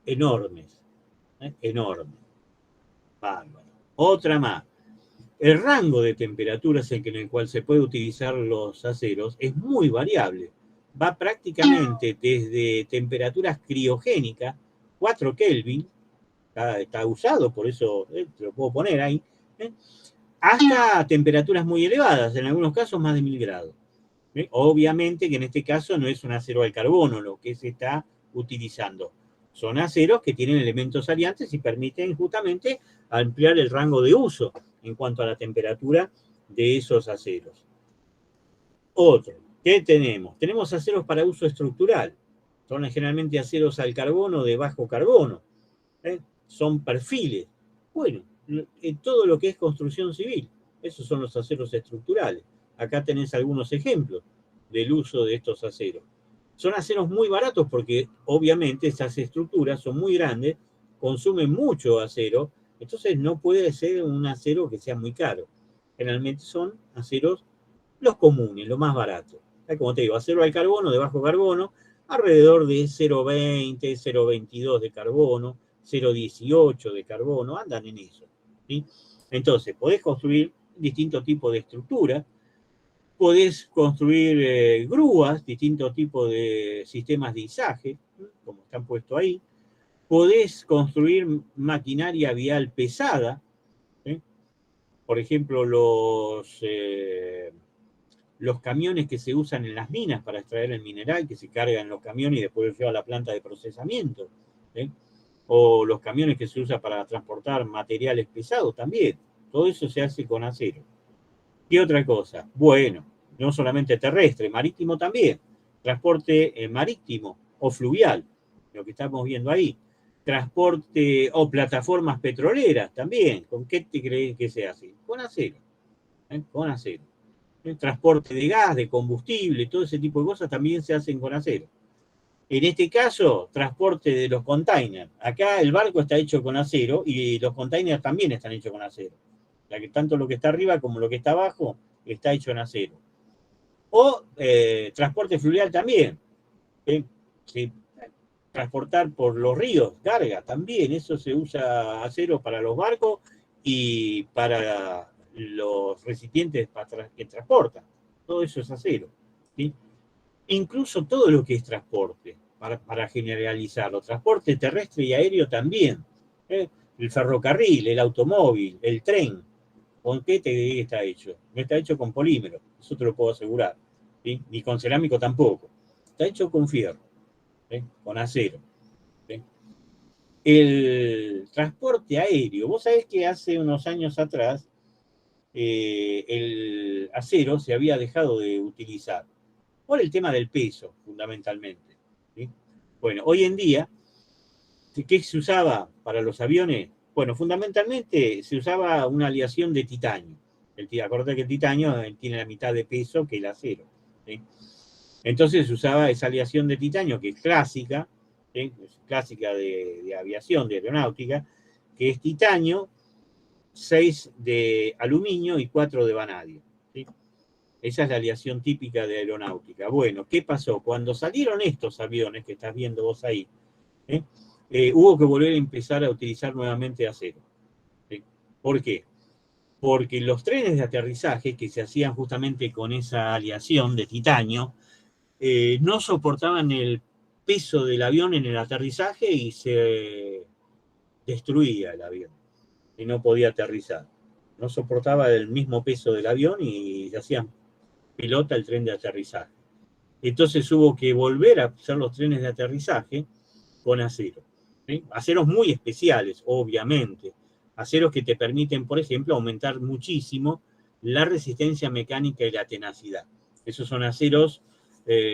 enormes. Enormes. Bárbaro. Otra más. El rango de temperaturas en el cual se puede utilizar los aceros es muy variable. Va prácticamente desde temperaturas criogénicas, 4 Kelvin, está usado, por eso te lo puedo poner ahí, hasta temperaturas muy elevadas, en algunos casos más de 1000 grados. Obviamente que en este caso no es un acero al carbono lo que se está utilizando. Son aceros que tienen elementos aliantes y permiten justamente ampliar el rango de uso en cuanto a la temperatura de esos aceros. Otro, ¿qué tenemos? Tenemos aceros para uso estructural. Son generalmente aceros al carbono de bajo carbono. Son perfiles. Bueno, en todo lo que es construcción civil, esos son los aceros estructurales. Acá tenés algunos ejemplos del uso de estos aceros. Son aceros muy baratos porque obviamente esas estructuras son muy grandes, consumen mucho acero, entonces no puede ser un acero que sea muy caro. Generalmente son aceros los comunes, los más baratos. Como te digo, acero al carbono, de bajo carbono, alrededor de 0,20, 0,22 de carbono, 0,18 de carbono, andan en eso. ¿Sí? Entonces, podés construir distintos tipos de estructuras, podés construir grúas, distintos tipos de sistemas de izaje, como están puestos ahí, podés construir maquinaria vial pesada, ¿sí? Por ejemplo, los camiones que se usan en las minas para extraer el mineral, que se cargan en los camiones y después se lleva a la planta de procesamiento, ¿sí? O los camiones que se usan para transportar materiales pesados también. Todo eso se hace con acero. ¿Qué otra cosa? Bueno, no solamente terrestre, marítimo también. Transporte marítimo o fluvial, lo que estamos viendo ahí. Transporte o plataformas petroleras también. ¿Con qué te crees que se hace? Con acero. Con acero. El transporte de gas, de combustible, todo ese tipo de cosas también se hacen con acero. En este caso, transporte de los containers. Acá el barco está hecho con acero y los containers también están hechos con acero. Tanto lo que está arriba como lo que está abajo está hecho en acero. O transporte fluvial también. Sí, transportar por los ríos, carga también. Eso se usa acero para los barcos y para los recipientes que transportan. Todo eso es acero. ¿Sí? Incluso todo lo que es transporte, para generalizarlo, transporte terrestre y aéreo también. ¿eh? El ferrocarril, el automóvil, el tren. ¿Con qué te está hecho? No está hecho con polímero, eso te lo puedo asegurar. ¿Sí? Ni con cerámico tampoco. Está hecho con fierro, con acero. ¿Sí? El transporte aéreo, vos sabés que hace unos años atrás el acero se había dejado de utilizar por el tema del peso, fundamentalmente. ¿Sí? Bueno, hoy en día, ¿qué se usaba para los aviones? Bueno, fundamentalmente se usaba una aleación de titanio. Acordate que el titanio tiene la mitad de peso que el acero. ¿Sí? Entonces se usaba esa aleación de titanio que es clásica, ¿sí? Es clásica de aviación, de aeronáutica, que es titanio, 6 de aluminio y 4 de vanadio. ¿Sí? Esa es la aleación típica de aeronáutica. Bueno, ¿qué pasó? Cuando salieron estos aviones que estás viendo vos ahí, hubo que volver a empezar a utilizar nuevamente acero. ¿Sí? ¿Por qué? Porque los trenes de aterrizaje que se hacían justamente con esa aleación de titanio no soportaban el peso del avión en el aterrizaje y se destruía el avión y no podía aterrizar. No soportaba el mismo peso del avión y se hacían pilota el tren de aterrizaje. Entonces hubo que volver a hacer los trenes de aterrizaje con acero. ¿Sí? Aceros muy especiales, obviamente. Aceros que te permiten, por ejemplo, aumentar muchísimo la resistencia mecánica y la tenacidad. Esos son aceros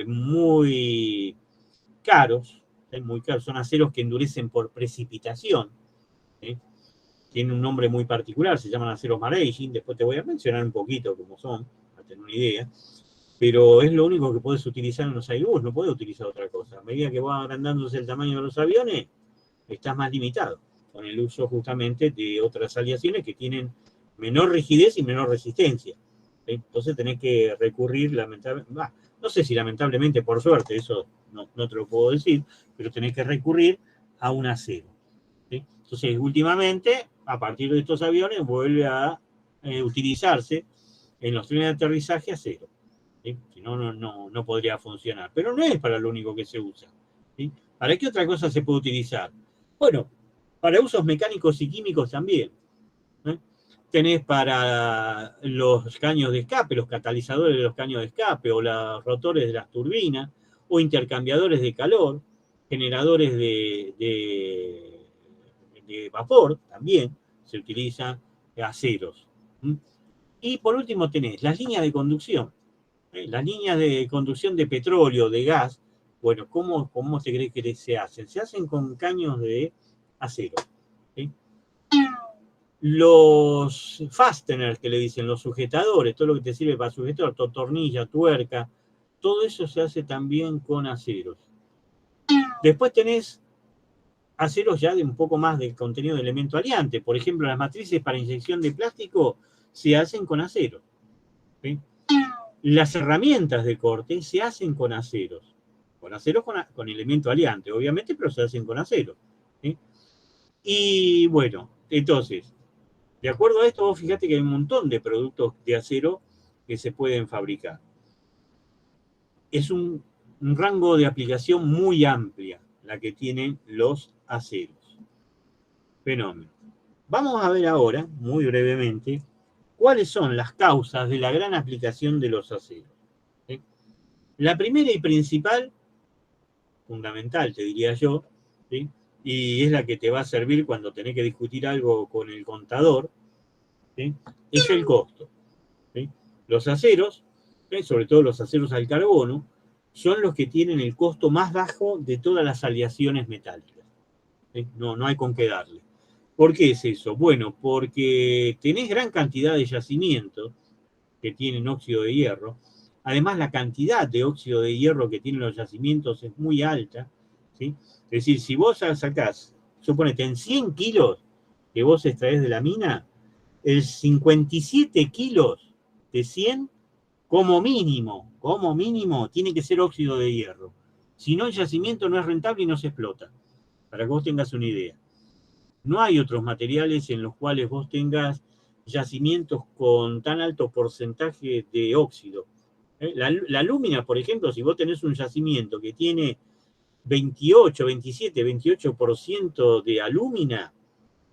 muy caros, muy caros. Son aceros que endurecen por precipitación. ¿Sí? Tienen un nombre muy particular, se llaman aceros Maraging. Después te voy a mencionar un poquito cómo son, para tener una idea. Pero es lo único que puedes utilizar en los Airbus, no puedes utilizar otra cosa. A medida que va agrandándose el tamaño de los aviones, estás más limitado con el uso justamente de otras aleaciones que tienen menor rigidez y menor resistencia. Entonces tenés que recurrir, lamentablemente, no sé si lamentablemente, por suerte, eso no te lo puedo decir, pero tenés que recurrir a un acero. ¿Sí? Entonces, últimamente, a partir de estos aviones, vuelve a utilizarse en los trenes de aterrizaje acero. ¿Sí? Si no, no podría funcionar. Pero no es para lo único que se usa. ¿Sí? ¿Para qué otra cosa se puede utilizar? Bueno, para usos mecánicos y químicos también. ¿eh? Tenés para los caños de escape, los catalizadores de los caños de escape, o los rotores de las turbinas, o intercambiadores de calor, generadores de vapor, también se utilizan aceros. Y por último tenés las líneas de conducción. Las líneas de conducción de petróleo, de gas, bueno, ¿cómo se cree que se hacen? Se hacen con caños de acero. ¿Sí? Los fasteners, que le dicen, los sujetadores, todo lo que te sirve para sujetar, tornilla, tuerca, todo eso se hace también con aceros. Después tenés aceros ya de un poco más de contenido de elemento aliante. Por ejemplo, las matrices para inyección de plástico se hacen con acero. ¿Sí? Las herramientas de corte se hacen con aceros. Con aceros con elemento aliante, obviamente, pero se hacen con acero. ¿Sí? Y bueno, entonces, de acuerdo a esto, vos fíjate que hay un montón de productos de acero que se pueden fabricar. Es un rango de aplicación muy amplia la que tienen los aceros. Fenómeno. Vamos a ver ahora, muy brevemente, cuáles son las causas de la gran aplicación de los aceros. ¿Sí? La primera y principal, fundamental, te diría yo, ¿sí? Y es la que te va a servir cuando tenés que discutir algo con el contador, ¿sí? Es el costo. ¿Sí? Los aceros, sobre todo los aceros al carbono, son los que tienen el costo más bajo de todas las aleaciones metálicas. No hay con qué darle. ¿Por qué es eso? Bueno, porque tenés gran cantidad de yacimientos que tienen óxido de hierro. Además, la cantidad de óxido de hierro que tienen los yacimientos es muy alta, ¿sí? Es decir, si vos sacás, suponete, en 100 kilos que vos extraés de la mina, el 57 kilos de 100, como mínimo, tiene que ser óxido de hierro. Si no, el yacimiento no es rentable y no se explota, para que vos tengas una idea. No hay otros materiales en los cuales vos tengas yacimientos con tan alto porcentaje de óxido. La alúmina, por ejemplo, si vos tenés un yacimiento que tiene 28, 27, 28% de alúmina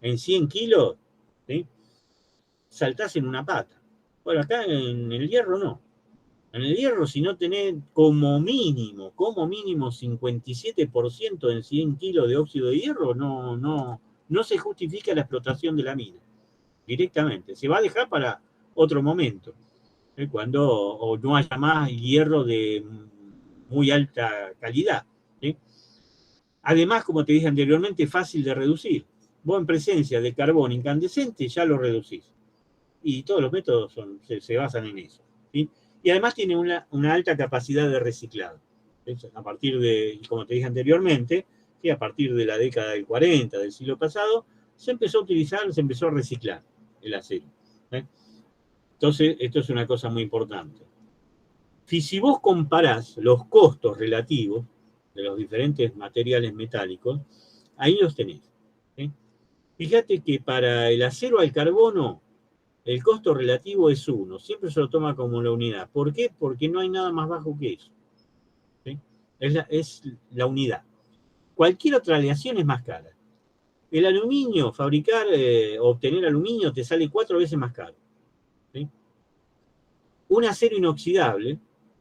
en 100 kilos, ¿sí? Saltás en una pata. Bueno, acá en el hierro no. En el hierro, si no tenés como mínimo 57% en 100 kilos de óxido de hierro, no se justifica la explotación de la mina. Directamente. Se va a dejar para otro momento. Cuando o no haya más hierro de muy alta calidad. ¿Sí? Además, como te dije anteriormente, es fácil de reducir. Vos en presencia de carbón incandescente ya lo reducís. Y todos los métodos se basan en eso. ¿Sí? Y además tiene una alta capacidad de reciclado. A partir de, como te dije anteriormente, ¿sí? A partir de la década del 40 del siglo pasado, se empezó a utilizar, se empezó a reciclar el acero. Entonces, esto es una cosa muy importante. Si vos comparás los costos relativos de los diferentes materiales metálicos, ahí los tenés. ¿Sí? Fíjate que para el acero al carbono, el costo relativo es 1. Siempre se lo toma como la unidad. ¿Por qué? Porque no hay nada más bajo que eso. ¿Sí? Es la unidad. Cualquier otra aleación es más cara. El aluminio, fabricar, obtener aluminio te sale 4 veces más caro. ¿Sí? Un acero inoxidable,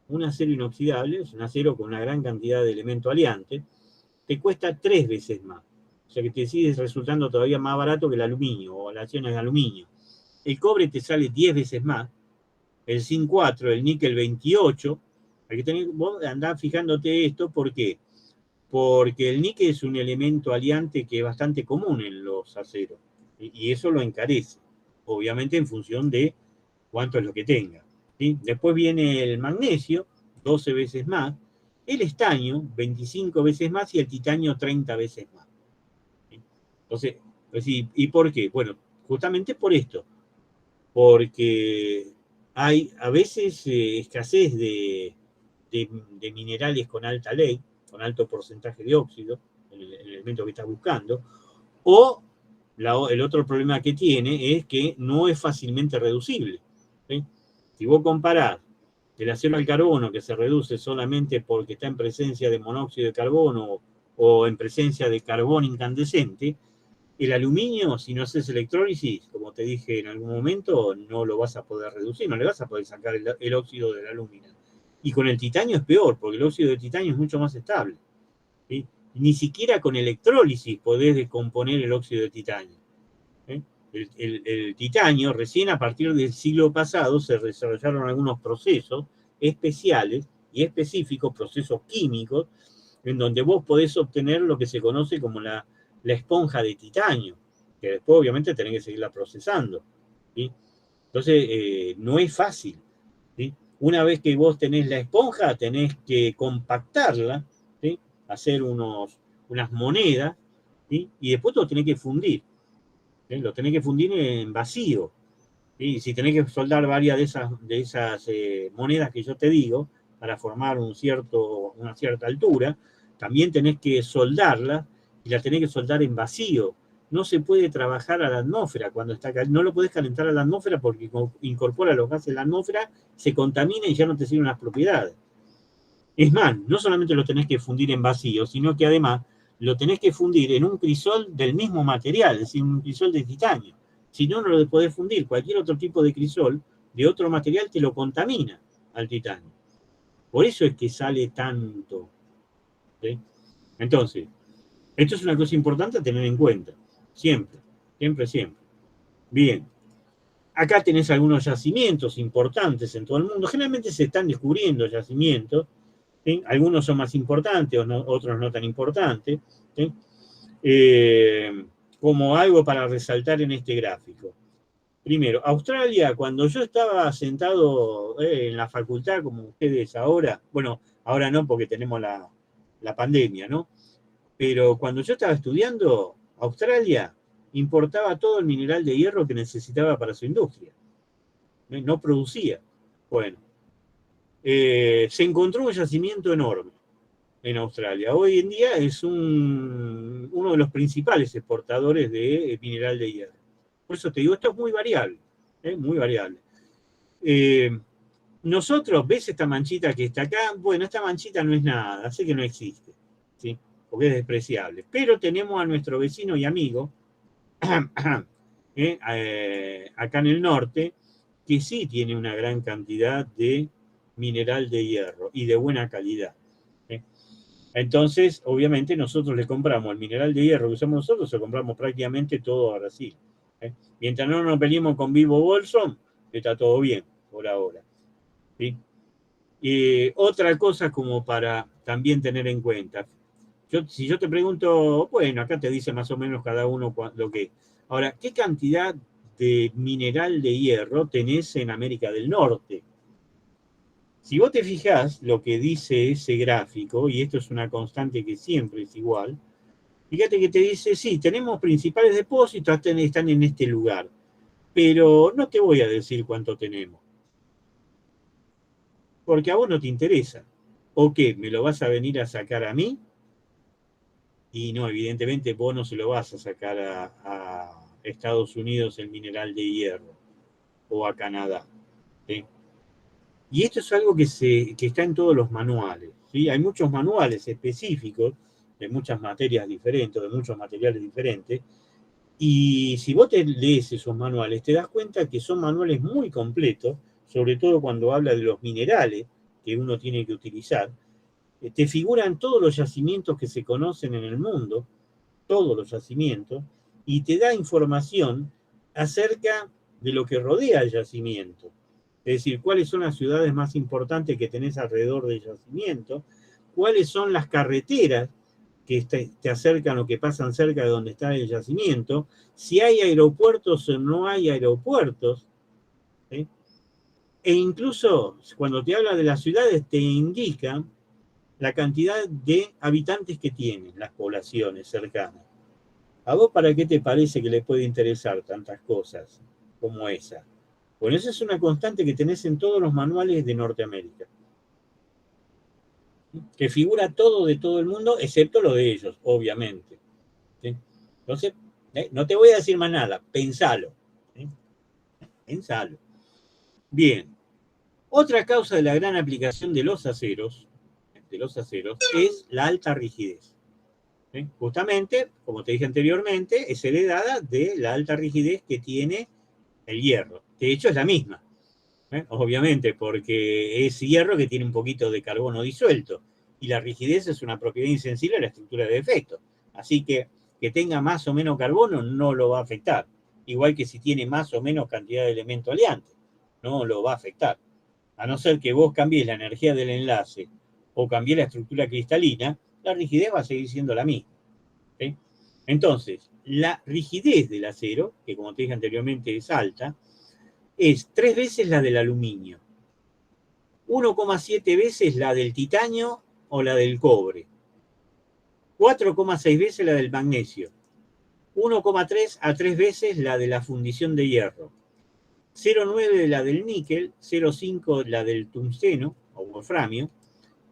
es un acero con una gran cantidad de elemento aleante, te cuesta 3 veces más. O sea que te sigue resultando todavía más barato que el aluminio o aleaciones de aluminio. El cobre te sale 10 veces más, el zinc 4, el níquel 28. Hay que tener, vos andás fijándote esto, ¿por qué? Porque el níquel es un elemento aleante que es bastante común en los aceros, y eso lo encarece, obviamente en función de cuánto es lo que tenga. ¿Sí? Después viene el magnesio, 12 veces más, el estaño, 25 veces más, y el titanio, 30 veces más. ¿Sí? Entonces, pues, ¿y por qué? Bueno, justamente por esto, porque hay a veces escasez de minerales con alta ley, con alto porcentaje de óxido, el elemento que estás buscando, o el otro problema que tiene es que no es fácilmente reducible. ¿Sí? Si vos comparás el acero al carbono, que se reduce solamente porque está en presencia de monóxido de carbono o en presencia de carbón incandescente, el aluminio, si no haces electrólisis, como te dije en algún momento, no lo vas a poder reducir, no le vas a poder sacar el óxido de la alumina. Y con el titanio es peor, porque el óxido de titanio es mucho más estable. ¿Sí? Ni siquiera con electrólisis podés descomponer el óxido de titanio. ¿Sí? El titanio, recién a partir del siglo pasado, se desarrollaron algunos procesos especiales y específicos, procesos químicos, en donde vos podés obtener lo que se conoce como la esponja de titanio, que después obviamente tenés que seguirla procesando. ¿Sí? Entonces, no es fácil. ¿Sí? Una vez que vos tenés la esponja, tenés que compactarla, ¿sí? Hacer unas monedas, ¿sí? Y después lo tenés que fundir. ¿Sí? Lo tenés que fundir en vacío. ¿Sí? Si tenés que soldar varias de esas monedas que yo te digo, para formar una cierta altura, también tenés que soldarlas y las tenés que soldar en vacío. No se puede trabajar a la atmósfera cuando está no lo podés calentar a la atmósfera porque incorpora los gases de la atmósfera, se contamina y ya no te sirven las propiedades. Es más, no solamente lo tenés que fundir en vacío, sino que además lo tenés que fundir en un crisol del mismo material, es decir, un crisol de titanio. Si no, no lo podés fundir. Cualquier otro tipo de crisol de otro material te lo contamina al titanio. Por eso es que sale tanto. ¿Sí? Entonces, esto es una cosa importante a tener en cuenta. Siempre, siempre, siempre. Bien. Acá tenés algunos yacimientos importantes en todo el mundo. Generalmente se están descubriendo yacimientos. ¿Sí? Algunos son más importantes, otros no tan importantes. ¿Sí? Como algo para resaltar en este gráfico. Primero, Australia, cuando yo estaba sentado en la facultad, como ustedes ahora, bueno, ahora no porque tenemos la pandemia, ¿no? Pero cuando yo estaba estudiando, Australia importaba todo el mineral de hierro que necesitaba para su industria. No producía. Bueno, se encontró un yacimiento enorme en Australia. Hoy en día es uno de los principales exportadores de mineral de hierro. Por eso te digo, esto es muy variable, muy variable. Nosotros, ¿ves esta manchita que está acá? Bueno, esta manchita no es nada, así que no existe, ¿sí? Porque es despreciable. Pero tenemos a nuestro vecino y amigo, acá en el norte, que sí tiene una gran cantidad de mineral de hierro y de buena calidad. Entonces, obviamente, nosotros le compramos el mineral de hierro que usamos nosotros, se lo compramos prácticamente todo a Brasil. Mientras no nos peleemos con Vivo Bolson, está todo bien por ahora. ¿Sí? Otra cosa como para también tener en cuenta. Si yo te pregunto, bueno, acá te dice más o menos cada uno lo que. Ahora, ¿qué cantidad de mineral de hierro tenés en América del Norte? Si vos te fijás lo que dice ese gráfico, y esto es una constante que siempre es igual, fíjate que te dice, sí, tenemos principales depósitos, están en este lugar, pero no te voy a decir cuánto tenemos, porque a vos no te interesa. ¿O qué? ¿Me lo vas a venir a sacar a mí? Y no, evidentemente vos no se lo vas a sacar a Estados Unidos el mineral de hierro o a Canadá. ¿Sí? Y esto es algo que está en todos los manuales. ¿Sí? Hay muchos manuales específicos de muchas materias diferentes, de muchos materiales diferentes. Y si vos te lees esos manuales, te das cuenta que son manuales muy completos, sobre todo cuando habla de los minerales que uno tiene que utilizar. Te figuran todos los yacimientos que se conocen en el mundo, todos los yacimientos, y te da información acerca de lo que rodea el yacimiento. Es decir, cuáles son las ciudades más importantes que tenés alrededor del yacimiento, cuáles son las carreteras que te acercan o que pasan cerca de donde está el yacimiento, si hay aeropuertos o no hay aeropuertos, ¿sí? E incluso cuando te habla de las ciudades te indican la cantidad de habitantes que tienen las poblaciones cercanas. ¿A vos para qué te parece que le puede interesar tantas cosas como esa? Bueno, esa es una constante que tenés en todos los manuales de Norteamérica, que figura todo de todo el mundo, excepto lo de ellos, obviamente. ¿Sí? Entonces, no te voy a decir más nada, pensalo. ¿Sí? Pensalo. Bien, otra causa de la gran aplicación de los aceros es la alta rigidez. ¿Sí? Justamente, como te dije anteriormente, es heredada de la alta rigidez que tiene el hierro. De hecho, es la misma. Obviamente, porque es hierro que tiene un poquito de carbono disuelto y la rigidez es una propiedad insensible a la estructura de defecto. Así que tenga más o menos carbono no lo va a afectar. Igual que si tiene más o menos cantidad de elemento aliante, no lo va a afectar. A no ser que vos cambies la energía del enlace o cambies la estructura cristalina, la rigidez va a seguir siendo la misma. ¿Sí? Entonces, la rigidez del acero, que como te dije anteriormente es alta, es 3 veces la del aluminio, 1,7 veces la del titanio o la del cobre, 4,6 veces la del magnesio, 1,3 a 3 veces la de la fundición de hierro, 0,9 la del níquel, 0,5 la del tungsteno o wolframio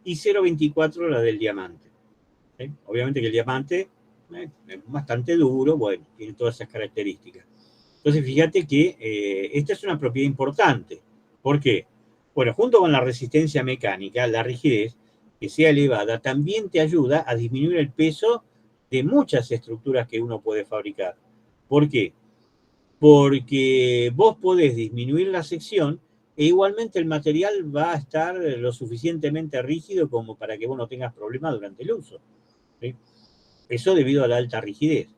y 0,24 la del diamante. ¿Sí? Obviamente que el diamante es bastante duro, bueno, tiene todas esas características. Entonces, fíjate que esta es una propiedad importante. ¿Por qué? Bueno, junto con la resistencia mecánica, la rigidez, que sea elevada, también te ayuda a disminuir el peso de muchas estructuras que uno puede fabricar. ¿Por qué? Porque vos podés disminuir la sección e igualmente el material va a estar lo suficientemente rígido como para que vos no tengas problemas durante el uso. ¿Sí? Eso debido a la alta rigidez.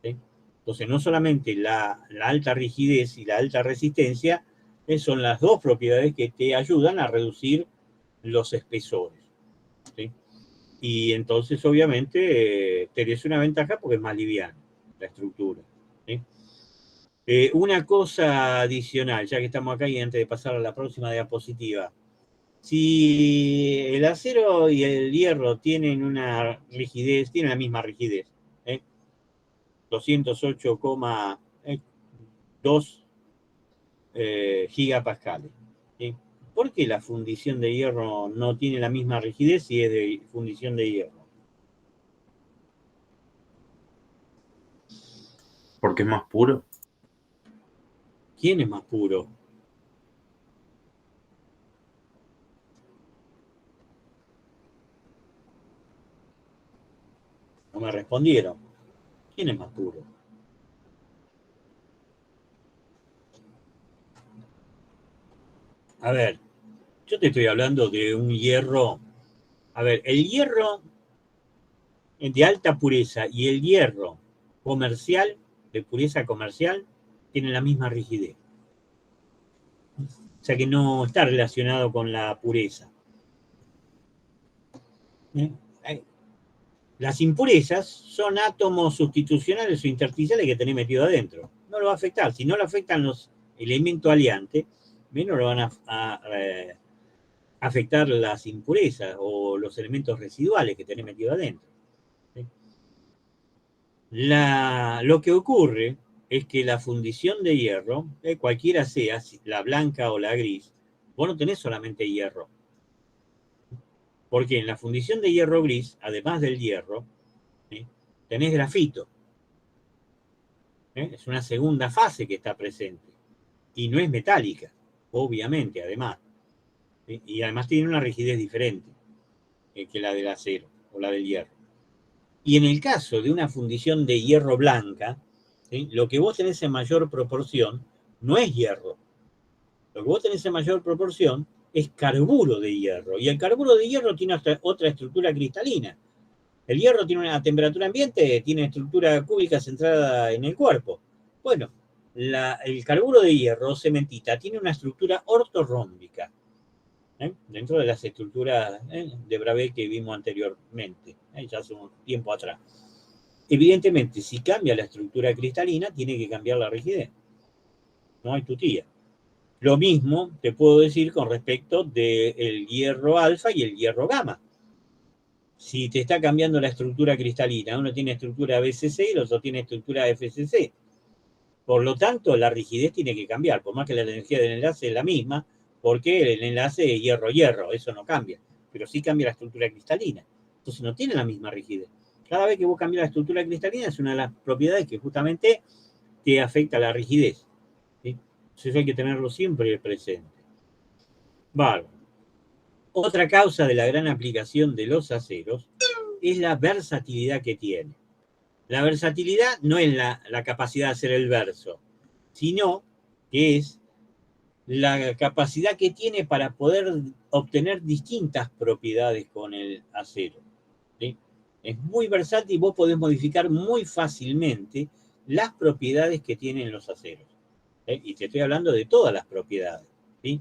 ¿Sí? Entonces, no solamente la alta rigidez y la alta resistencia, son las dos propiedades que te ayudan a reducir los espesores, ¿sí? Y entonces, obviamente, tenés una ventaja porque es más liviana la estructura, ¿sí? Una cosa adicional, ya que estamos acá y antes de pasar a la próxima diapositiva. Si el acero y el hierro tienen una rigidez, tienen la misma rigidez, 208,2 gigapascales. ¿Sí? ¿Por qué la fundición de hierro no tiene la misma rigidez si es de fundición de hierro? Porque es más puro. ¿Quién es más puro? No me respondieron. ¿Quién es más puro? A ver, yo te estoy hablando de un hierro. A ver, el hierro de alta pureza y el hierro comercial, de pureza comercial, tienen la misma rigidez. O sea que no está relacionado con la pureza. Las impurezas son átomos sustitucionales o intersticiales que tenés metido adentro. No lo va a afectar. Si no lo afectan los elementos aliantes, menos lo van a afectar las impurezas o los elementos residuales que tenés metido adentro. ¿Sí? Lo que ocurre es que la fundición de hierro, cualquiera sea, la blanca o la gris, vos no tenés solamente hierro. Porque en la fundición de hierro gris, además del hierro, tenés grafito. Es una segunda fase que está presente. Y no es metálica, obviamente, además. Y además tiene una rigidez diferente que la del acero o la del hierro. Y en el caso de una fundición de hierro blanca, lo que vos tenés en mayor proporción no es hierro. Lo que vos tenés en mayor proporción es carburo de hierro. Y el carburo de hierro tiene otra estructura cristalina. El hierro tiene una temperatura ambiente, tiene estructura cúbica centrada en el cuerpo. Bueno, el carburo de hierro, cementita, tiene una estructura ortorrómbica, dentro de las estructuras de Bravais que vimos anteriormente, ya hace un tiempo atrás. Evidentemente, si cambia la estructura cristalina, tiene que cambiar la rigidez. No hay tutía. Lo mismo te puedo decir con respecto del hierro alfa y el hierro gamma. Si te está cambiando la estructura cristalina, uno tiene estructura BCC y el otro tiene estructura FCC. Por lo tanto, la rigidez tiene que cambiar, por más que la energía del enlace es la misma, porque el enlace es hierro-hierro, eso no cambia, pero sí cambia la estructura cristalina. Entonces no tiene la misma rigidez. Cada vez que vos cambias la estructura cristalina es una de las propiedades que justamente te afecta la rigidez. ¿Sí? Entonces hay que tenerlo siempre presente. Vale. Otra causa de la gran aplicación de los aceros es la versatilidad que tiene. La versatilidad no es la capacidad de hacer el verso, sino que es la capacidad que tiene para poder obtener distintas propiedades con el acero. ¿Sí? Es muy versátil y vos podés modificar muy fácilmente las propiedades que tienen los aceros. Y te estoy hablando de todas las propiedades. ¿Sí?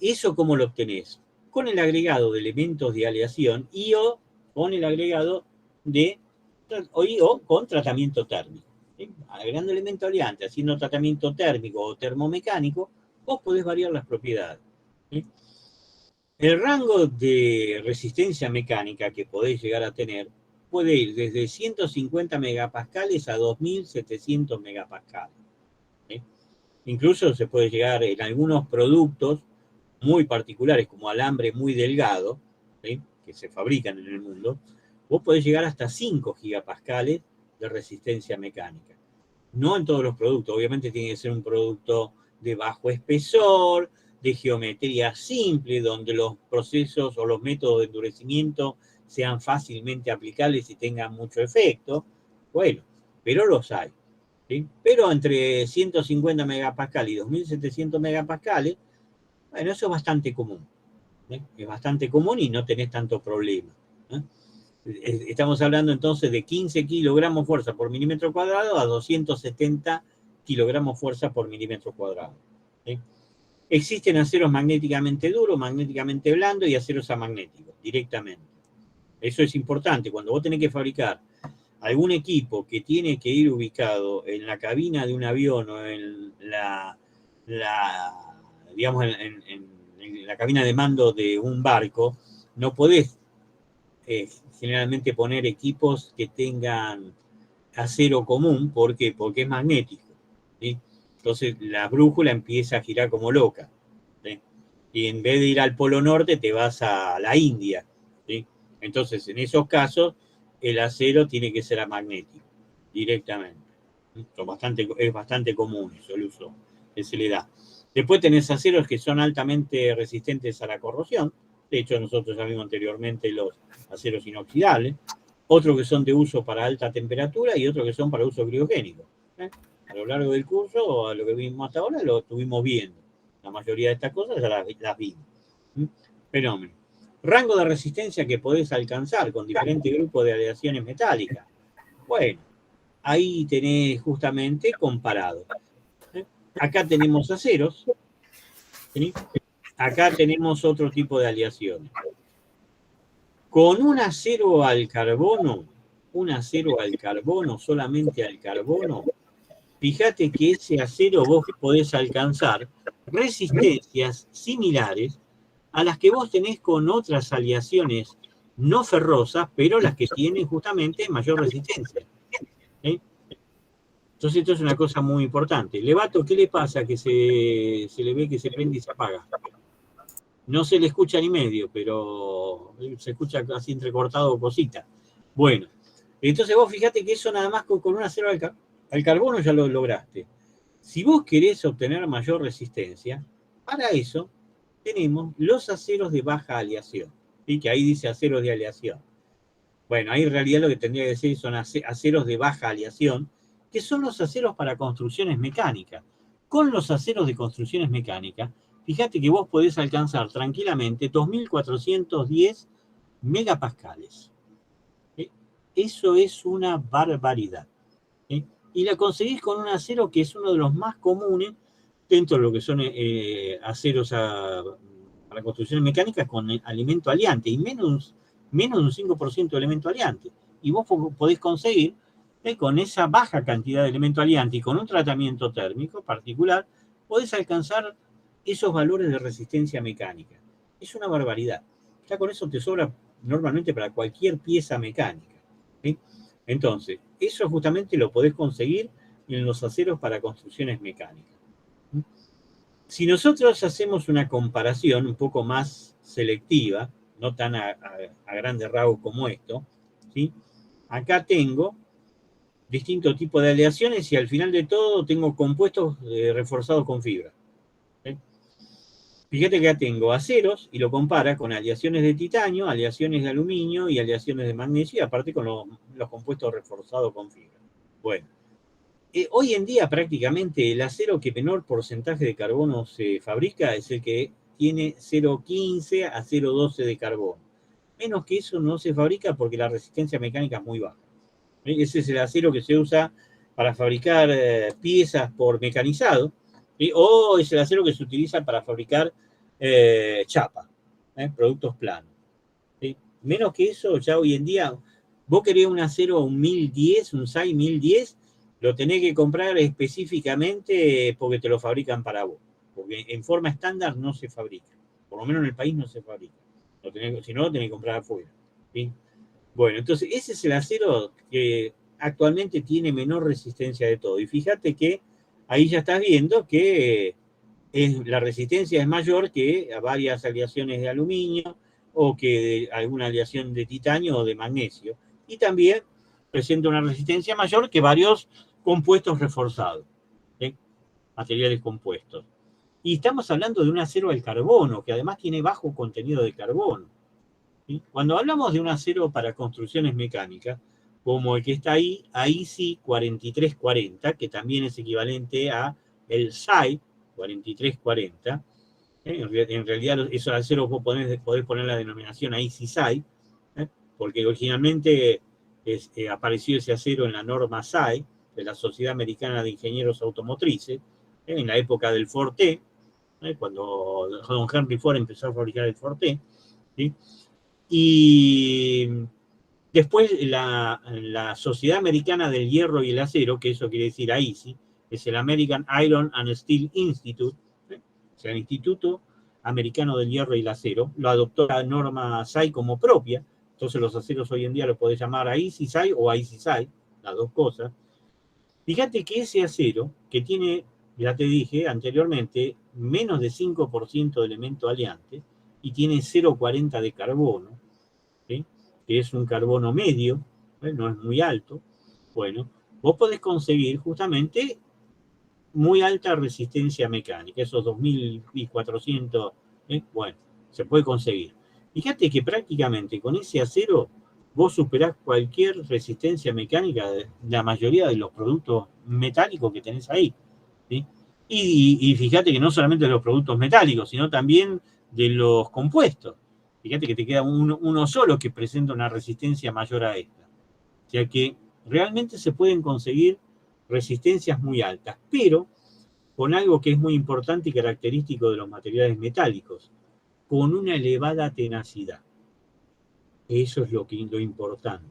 ¿Eso cómo lo obtenés? Con el agregado de elementos de aleación y o con el agregado o con tratamiento térmico. ¿Sí? Agregando elemento aleante, haciendo tratamiento térmico o termomecánico, vos podés variar las propiedades. ¿Sí? El rango de resistencia mecánica que podés llegar a tener puede ir desde 150 megapascales a 2700 megapascales. ¿Sí? Incluso se puede llegar en algunos productos muy particulares, como alambre muy delgado, ¿sí? Que se fabrican en el mundo, vos podés llegar hasta 5 gigapascales de resistencia mecánica. No en todos los productos, obviamente tiene que ser un producto de bajo espesor, de geometría simple, donde los procesos o los métodos de endurecimiento sean fácilmente aplicables y tengan mucho efecto. Bueno, pero los hay. ¿Sí? Pero entre 150 megapascales y 2700 megapascales, bueno, eso es bastante común. Es bastante común y no tenés tanto problema. Estamos hablando entonces de 15 kilogramos fuerza por milímetro cuadrado a 270 kilogramos fuerza por milímetro cuadrado. ¿Sí? Existen aceros magnéticamente duros, magnéticamente blandos y aceros amagnéticos, directamente. Eso es importante. Cuando vos tenés que fabricar algún equipo que tiene que ir ubicado en la cabina de un avión o en digamos, en la cabina de mando de un barco, no podés generalmente poner equipos que tengan acero común. ¿Por qué? Porque es magnético. ¿Sí? Entonces la brújula empieza a girar como loca. ¿Sí? Y en vez de ir al Polo Norte, te vas a la India. ¿Sí? Entonces, en esos casos, el acero tiene que ser amagnético, directamente. Es bastante común eso, el uso que se le da. Después tenés aceros que son altamente resistentes a la corrosión. De hecho, nosotros ya vimos anteriormente los aceros inoxidables. Otros que son de uso para alta temperatura y otros que son para uso criogénico. A lo largo del curso, o a lo que vimos hasta ahora, lo estuvimos viendo. La mayoría de estas cosas ya las vimos. Fenómeno. Rango de resistencia que podés alcanzar con diferentes grupos de aleaciones metálicas. Bueno, ahí tenés justamente comparado. Acá tenemos aceros. ¿Sí? Acá tenemos otro tipo de aleaciones. Con un acero al carbono, solamente al carbono, fíjate que ese acero vos podés alcanzar resistencias similares a las que vos tenés con otras aleaciones no ferrosas, pero las que tienen justamente mayor resistencia. ¿Sí? Entonces esto es una cosa muy importante. Levato, ¿qué le pasa que se le ve que se prende y se apaga? No se le escucha ni medio, pero se escucha así entrecortado cosita. Bueno, entonces vos fíjate que eso nada más con un acero al carbono ya lo lograste. Si vos querés obtener mayor resistencia, para eso tenemos los aceros de baja aleación, ¿sí? Que ahí dice aceros de aleación. Bueno, ahí en realidad lo que tendría que decir son aceros de baja aleación, que son los aceros para construcciones mecánicas. Con los aceros de construcciones mecánicas, fíjate que vos podés alcanzar tranquilamente 2410 megapascales. Eso es una barbaridad. Y la conseguís con un acero que es uno de los más comunes dentro de lo que son aceros para construcciones mecánicas con alimento aliante, y menos de un 5% de elemento aliante. Y vos podés conseguir, con esa baja cantidad de elemento aliante y con un tratamiento térmico particular, podés alcanzar esos valores de resistencia mecánica. Es una barbaridad. Ya con eso te sobra normalmente para cualquier pieza mecánica. ¿Sí? Entonces, eso justamente lo podés conseguir en los aceros para construcciones mecánicas. Si nosotros hacemos una comparación un poco más selectiva, no tan a grandes rasgos como esto, ¿sí? Acá tengo distintos tipos de aleaciones y al final de todo tengo compuestos reforzados con fibra. ¿Sí? Fíjate que acá tengo aceros y lo compara con aleaciones de titanio, aleaciones de aluminio y aleaciones de magnesio, y aparte con los compuestos reforzados con fibra. Bueno, hoy en día prácticamente el acero que menor porcentaje de carbono se fabrica es el que tiene 0,15 a 0,12 de carbono. Menos que eso no se fabrica porque la resistencia mecánica es muy baja. Ese es el acero que se usa para fabricar piezas por mecanizado, ¿sí? O es el acero que se utiliza para fabricar chapa, productos planos. ¿Sí? Menos que eso, ya hoy en día, vos querés un acero, un 1010, un SAI 1010, lo tenés que comprar específicamente porque te lo fabrican para vos. Porque en forma estándar no se fabrica. Por lo menos en el país no se fabrica. Si no, lo tenés que comprar afuera. ¿Sí? Bueno, entonces ese es el acero que actualmente tiene menor resistencia de todo. Y fíjate que ahí ya estás viendo que la resistencia es mayor que a varias aleaciones de aluminio o que de alguna aleación de titanio o de magnesio. Y también presenta una resistencia mayor que varios compuestos reforzados, ¿sí? Materiales compuestos. Y estamos hablando de un acero al carbono, que además tiene bajo contenido de carbono. ¿Sí? Cuando hablamos de un acero para construcciones mecánicas, como el que está ahí, IC 4340, que también es equivalente a el SAI 4340, en realidad esos aceros vos podés poner la denominación IC SAI, porque originalmente apareció ese acero en la norma SAI, de la Sociedad Americana de Ingenieros Automotrices, en la época del Forte, cuando don Henry Ford empezó a fabricar el Forte, ¿sí? Y después la Sociedad Americana del Hierro y el Acero, que eso quiere decir AISI, es el American Iron and Steel Institute, o sea, el Instituto Americano del Hierro y el Acero, lo adoptó la norma SAI como propia. Entonces los aceros hoy en día lo podés llamar AISI SAI o AISI SAI, las dos cosas. Fíjate que ese acero, que tiene, ya te dije anteriormente, menos de 5% de elemento aleante y tiene 0,40 de carbono, ¿sí? Que es un carbono medio, no es muy alto. Bueno, vos podés conseguir justamente muy alta resistencia mecánica, esos 2400, bueno, se puede conseguir. Fíjate que prácticamente con ese acero vos superás cualquier resistencia mecánica de la mayoría de los productos metálicos que tenés ahí, ¿sí? Y fíjate que no solamente de los productos metálicos, sino también de los compuestos. Fíjate que te queda uno solo que presenta una resistencia mayor a esta. O sea que realmente se pueden conseguir resistencias muy altas, pero con algo que es muy importante y característico de los materiales metálicos, con una elevada tenacidad. Eso es lo importante,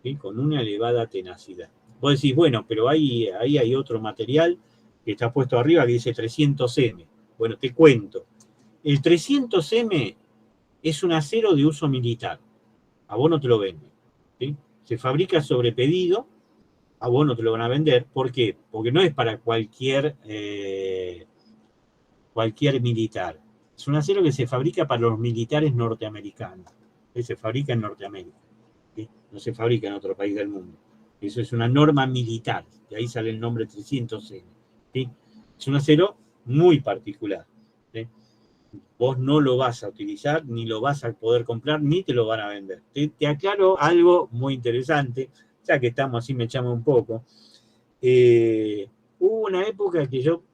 ¿sí? Con una elevada tenacidad. Vos decís, bueno, pero ahí hay otro material que está puesto arriba que dice 300M. Bueno, te cuento. El 300M es un acero de uso militar. A vos no te lo venden, ¿sí? Se fabrica sobre pedido, a vos no te lo van a vender. ¿Por qué? Porque no es para cualquier militar. Es un acero que se fabrica para los militares norteamericanos. Se fabrica en Norteamérica, ¿sí? No se fabrica en otro país del mundo. Eso es una norma militar, de ahí sale el nombre 300M, ¿sí? Es un acero muy particular, ¿sí? Vos no lo vas a utilizar, ni lo vas a poder comprar, ni te lo van a vender. Te aclaro algo muy interesante, ya que estamos así, me echamos un poco. Hubo una época que yo,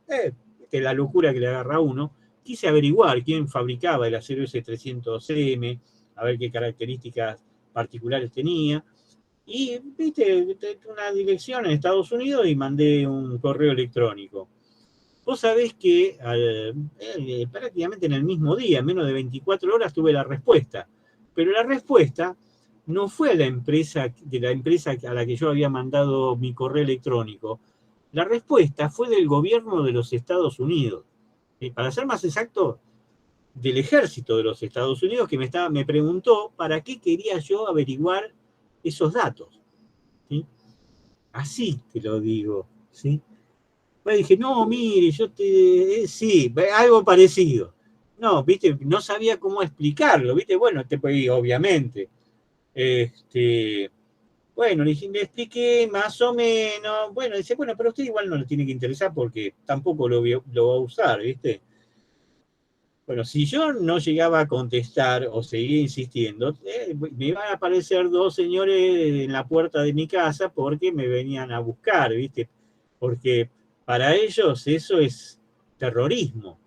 la locura que le agarra a uno, quise averiguar quién fabricaba el acero S300M, a ver qué características particulares tenía. Y, viste, una dirección en Estados Unidos y mandé un correo electrónico. Vos sabés que prácticamente en el mismo día, en menos de 24 horas, tuve la respuesta. Pero la respuesta no fue de la empresa a la que yo había mandado mi correo electrónico. La respuesta fue del gobierno de los Estados Unidos. Para ser más exacto, del ejército de los Estados Unidos, que me preguntó para qué quería yo averiguar esos datos, ¿sí? Así te lo digo, ¿sí? Pues dije, no, mire, sí, algo parecido. No, viste, no sabía cómo explicarlo, viste, bueno, obviamente. Bueno, le expliqué más o menos, bueno, dice, bueno, pero a usted igual no le tiene que interesar porque tampoco lo va a usar, viste. Bueno, si yo no llegaba a contestar o seguía insistiendo, me iban a aparecer dos señores en la puerta de mi casa porque me venían a buscar, ¿viste? Porque para ellos eso es terrorismo,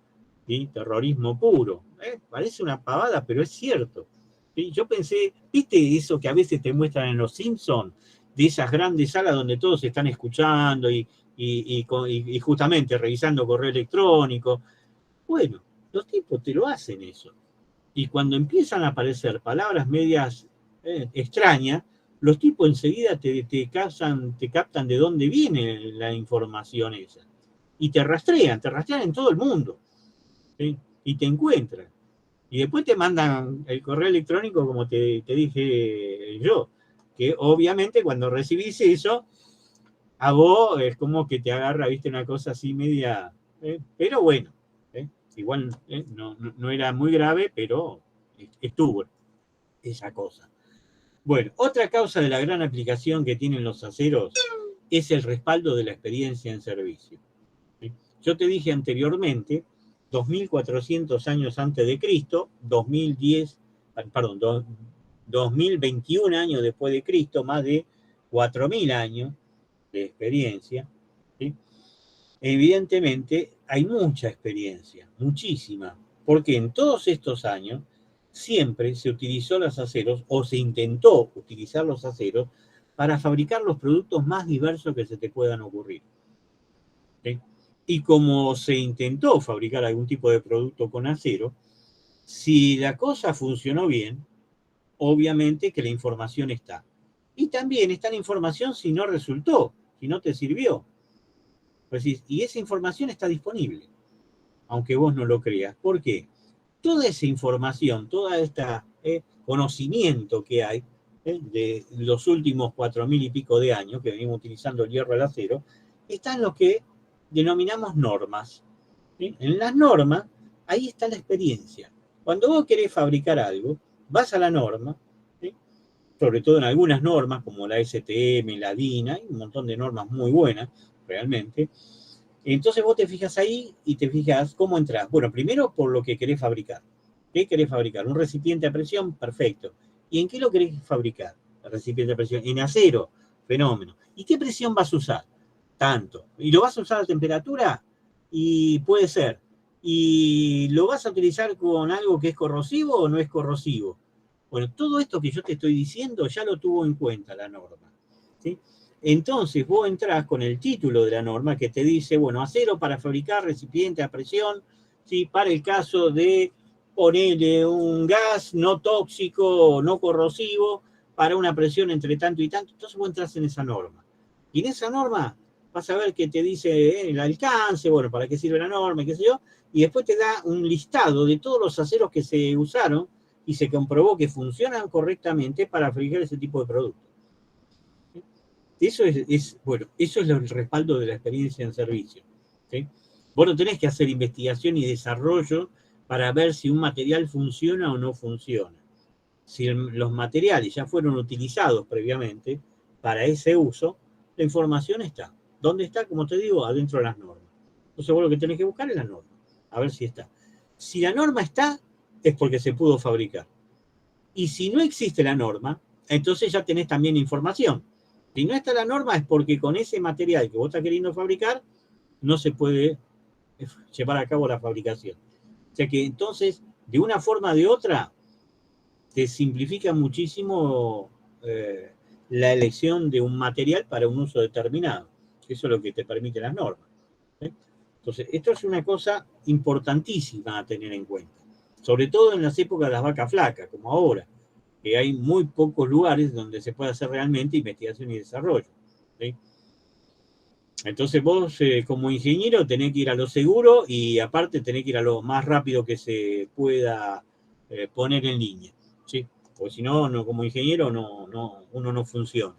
¿sí? Terrorismo puro. Parece una pavada, pero es cierto. ¿Sí? Yo pensé, ¿viste eso que a veces te muestran en Los Simpsons? De esas grandes salas donde todos están escuchando y justamente revisando correo electrónico. Bueno, los tipos te lo hacen eso. Y cuando empiezan a aparecer palabras medias extrañas, los tipos enseguida te captan de dónde viene la información esa. Y te rastrean en todo el mundo, ¿sí? Y te encuentran. Y después te mandan el correo electrónico, como te dije yo, que obviamente cuando recibís eso, a vos es como que te agarra, viste, una cosa así media, pero bueno, igual no era muy grave, pero estuvo esa cosa. Bueno, otra causa de la gran aplicación que tienen los aceros es el respaldo de la experiencia en servicio. Yo te dije anteriormente, 2400 años antes de Cristo, 2021 años después de Cristo, más de 4000 años de experiencia, ¿sí? Evidentemente hay mucha experiencia, muchísima, porque en todos estos años siempre se utilizó los aceros, o se intentó utilizar los aceros, para fabricar los productos más diversos que se te puedan ocurrir. ¿Sí? Y como se intentó fabricar algún tipo de producto con acero, si la cosa funcionó bien, obviamente que la información está. Y también está la información si no resultó, si no te sirvió. Pues, y esa información está disponible, aunque vos no lo creas. ¿Por qué? Toda esa información, toda esta conocimiento que hay de los últimos 4.000 y pico de años que venimos utilizando el hierro al acero, está en lo que denominamos normas. ¿Sí? En las normas, ahí está la experiencia. Cuando vos querés fabricar algo, vas a la norma, ¿sí? Sobre todo en algunas normas, como la STM, la DIN, hay un montón de normas muy buenas, realmente. Entonces vos te fijas ahí y te fijas cómo entras. Bueno, primero por lo que querés fabricar. ¿Qué querés fabricar? Un recipiente a presión, perfecto. ¿Y en qué lo querés fabricar? El recipiente a presión. En acero, fenómeno. ¿Y qué presión vas a usar? Tanto. ¿Y lo vas a usar a temperatura? Y puede ser. ¿Y lo vas a utilizar con algo que es corrosivo o no es corrosivo? Bueno, todo esto que yo te estoy diciendo ya lo tuvo en cuenta la norma. ¿Sí? Entonces vos entrás con el título de la norma que te dice, bueno, acero para fabricar recipiente a presión, ¿sí? Para el caso de ponerle un gas no tóxico, no corrosivo, para una presión entre tanto y tanto. Entonces vos entras en esa norma. Y en esa norma vas a ver que te dice el alcance, bueno, para qué sirve la norma, qué sé yo, y después te da un listado de todos los aceros que se usaron y se comprobó que funcionan correctamente para fabricar ese tipo de productos. Eso bueno, eso es el respaldo de la experiencia en servicio. ¿Sí? Vos no tenés que hacer investigación y desarrollo para ver si un material funciona o no funciona. Si los materiales ya fueron utilizados previamente para ese uso, la información está. ¿Dónde está? Como te digo, adentro de las normas. Entonces vos lo que tenés que buscar es la norma, a ver si está. Si la norma está, es porque se pudo fabricar. Y si no existe la norma, entonces ya tenés también información. Si no está la norma es porque con ese material que vos estás queriendo fabricar no se puede llevar a cabo la fabricación. O sea que entonces, de una forma o de otra, te simplifica muchísimo la elección de un material para un uso determinado. Eso es lo que te permiten las normas. ¿Sí? Entonces, esto es una cosa importantísima a tener en cuenta. Sobre todo en las épocas de las vacas flacas, como ahora, que hay muy pocos lugares donde se puede hacer realmente investigación y desarrollo. ¿Sí? Entonces vos como ingeniero tenés que ir a lo seguro y aparte tenés que ir a lo más rápido que se pueda poner en línea. ¿Sí? Porque si no, como ingeniero uno no funciona.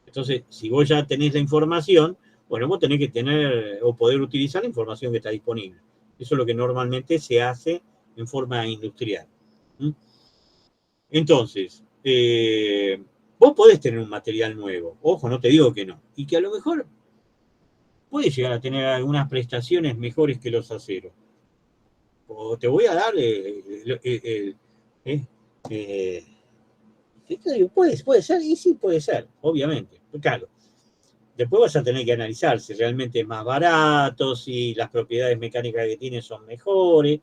Entonces, si vos ya tenés la información, bueno, vos tenés que tener o poder utilizar la información que está disponible. Eso es lo que normalmente se hace en forma industrial. ¿Mm? Entonces, vos podés tener un material nuevo, ojo, no te digo que no, y que a lo mejor puede llegar a tener algunas prestaciones mejores que los aceros. O te voy a dar puede ser, y sí puede ser, obviamente, claro. Después vas a tener que analizar si realmente es más barato, si las propiedades mecánicas que tiene son mejores.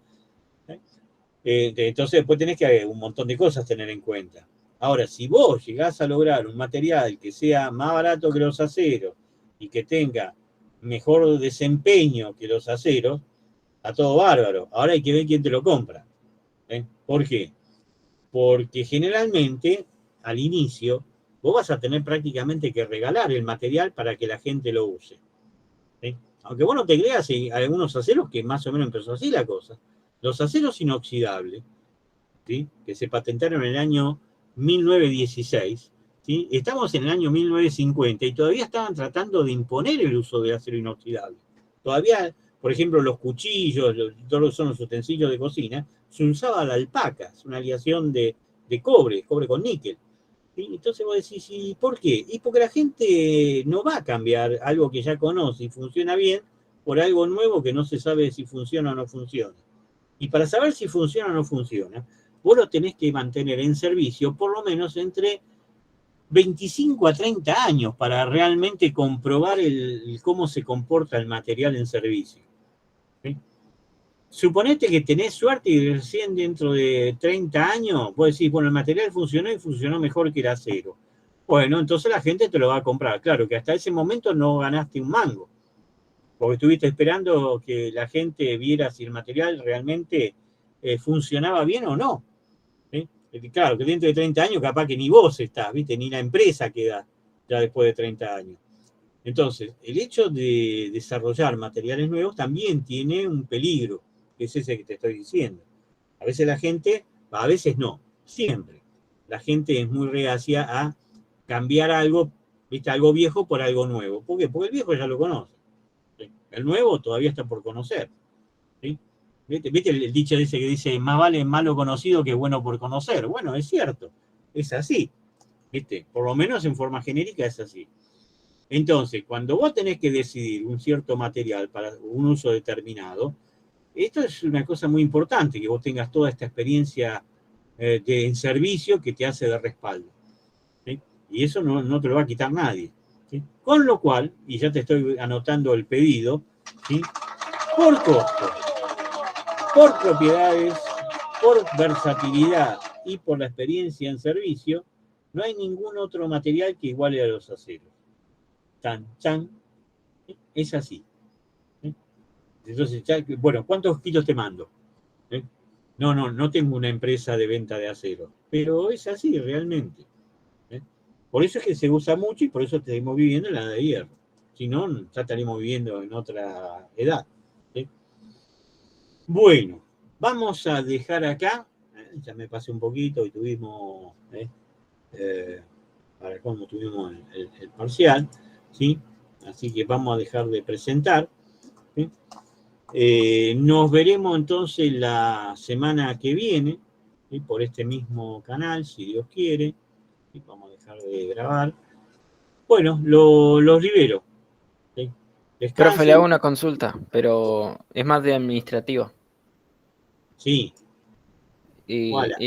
Entonces después tenés que un montón de cosas tener en cuenta. Ahora, si vos llegás a lograr un material que sea más barato que los aceros y que tenga mejor desempeño que los aceros, está todo bárbaro. Ahora hay que ver quién te lo compra. ¿Por qué? Porque generalmente, al inicio, vos vas a tener prácticamente que regalar el material para que la gente lo use. ¿Sí? Aunque vos no te creas, hay algunos aceros que más o menos empezó así la cosa. Los aceros inoxidables, ¿sí? Que se patentaron en el año 1916, ¿sí? Estamos en el año 1950 y todavía estaban tratando de imponer el uso de acero inoxidable. Todavía, por ejemplo, los cuchillos, todos son los utensilios de cocina, se usaba la alpaca, es una aleación de cobre con níquel. ¿Sí? Entonces vos decís, ¿y por qué? Y porque la gente no va a cambiar algo que ya conoce y funciona bien por algo nuevo que no se sabe si funciona o no funciona. Y para saber si funciona o no funciona, vos lo tenés que mantener en servicio por lo menos entre 25 a 30 años para realmente comprobar cómo se comporta el material en servicio. ¿Sí? suponete que tenés suerte y recién dentro de 30 años, vos decís, bueno, el material funcionó y funcionó mejor que el acero. Bueno, entonces la gente te lo va a comprar. Claro que hasta ese momento no ganaste un mango, porque estuviste esperando que la gente viera si el material realmente funcionaba bien o no. ¿Sí? Claro, que dentro de 30 años capaz que ni vos estás, ¿viste? Ni la empresa queda ya después de 30 años. Entonces, el hecho de desarrollar materiales nuevos también tiene un peligro, que es ese que te estoy diciendo. A veces la gente, a veces no, siempre. La gente es muy reacia a cambiar algo, ¿viste? Algo viejo por algo nuevo. ¿Por qué? Porque el viejo ya lo conoce. ¿Sí? El nuevo todavía está por conocer. ¿Sí? ¿Viste el dicho ese que dice, más vale malo conocido que bueno por conocer? Bueno, es cierto, es así. ¿Viste? Por lo menos en forma genérica es así. Entonces, cuando vos tenés que decidir un cierto material para un uso determinado, esto es una cosa muy importante, que vos tengas toda esta experiencia en servicio que te hace de respaldo. ¿Sí? Y eso no te lo va a quitar nadie. ¿Sí? Con lo cual, y ya te estoy anotando el pedido, ¿sí? Por costo, por propiedades, por versatilidad y por la experiencia en servicio, no hay ningún otro material que iguale a los aceros. Tan, chan, es así. ¿Sí? Entonces, ya, bueno, ¿cuántos kilos te mando? ¿Eh? No tengo una empresa de venta de acero, pero es así realmente. ¿Eh? Por eso es que se usa mucho y por eso estamos viviendo en la edad de hierro. Si no, ya estaríamos viviendo en otra edad. ¿Sí? Bueno, vamos a dejar acá. Ya me pasé un poquito y tuvimos, para cómo tuvimos el parcial, ¿sí? Así que vamos a dejar de presentar. ¿Sí? Nos veremos entonces la semana que viene, ¿sí? Por este mismo canal, si Dios quiere. ¿Sí? Vamos a dejar de grabar. Bueno, los libero. ¿Sí? Profe, le hago Descansen. una consulta, pero es más de administrativo. Sí, Y voilà.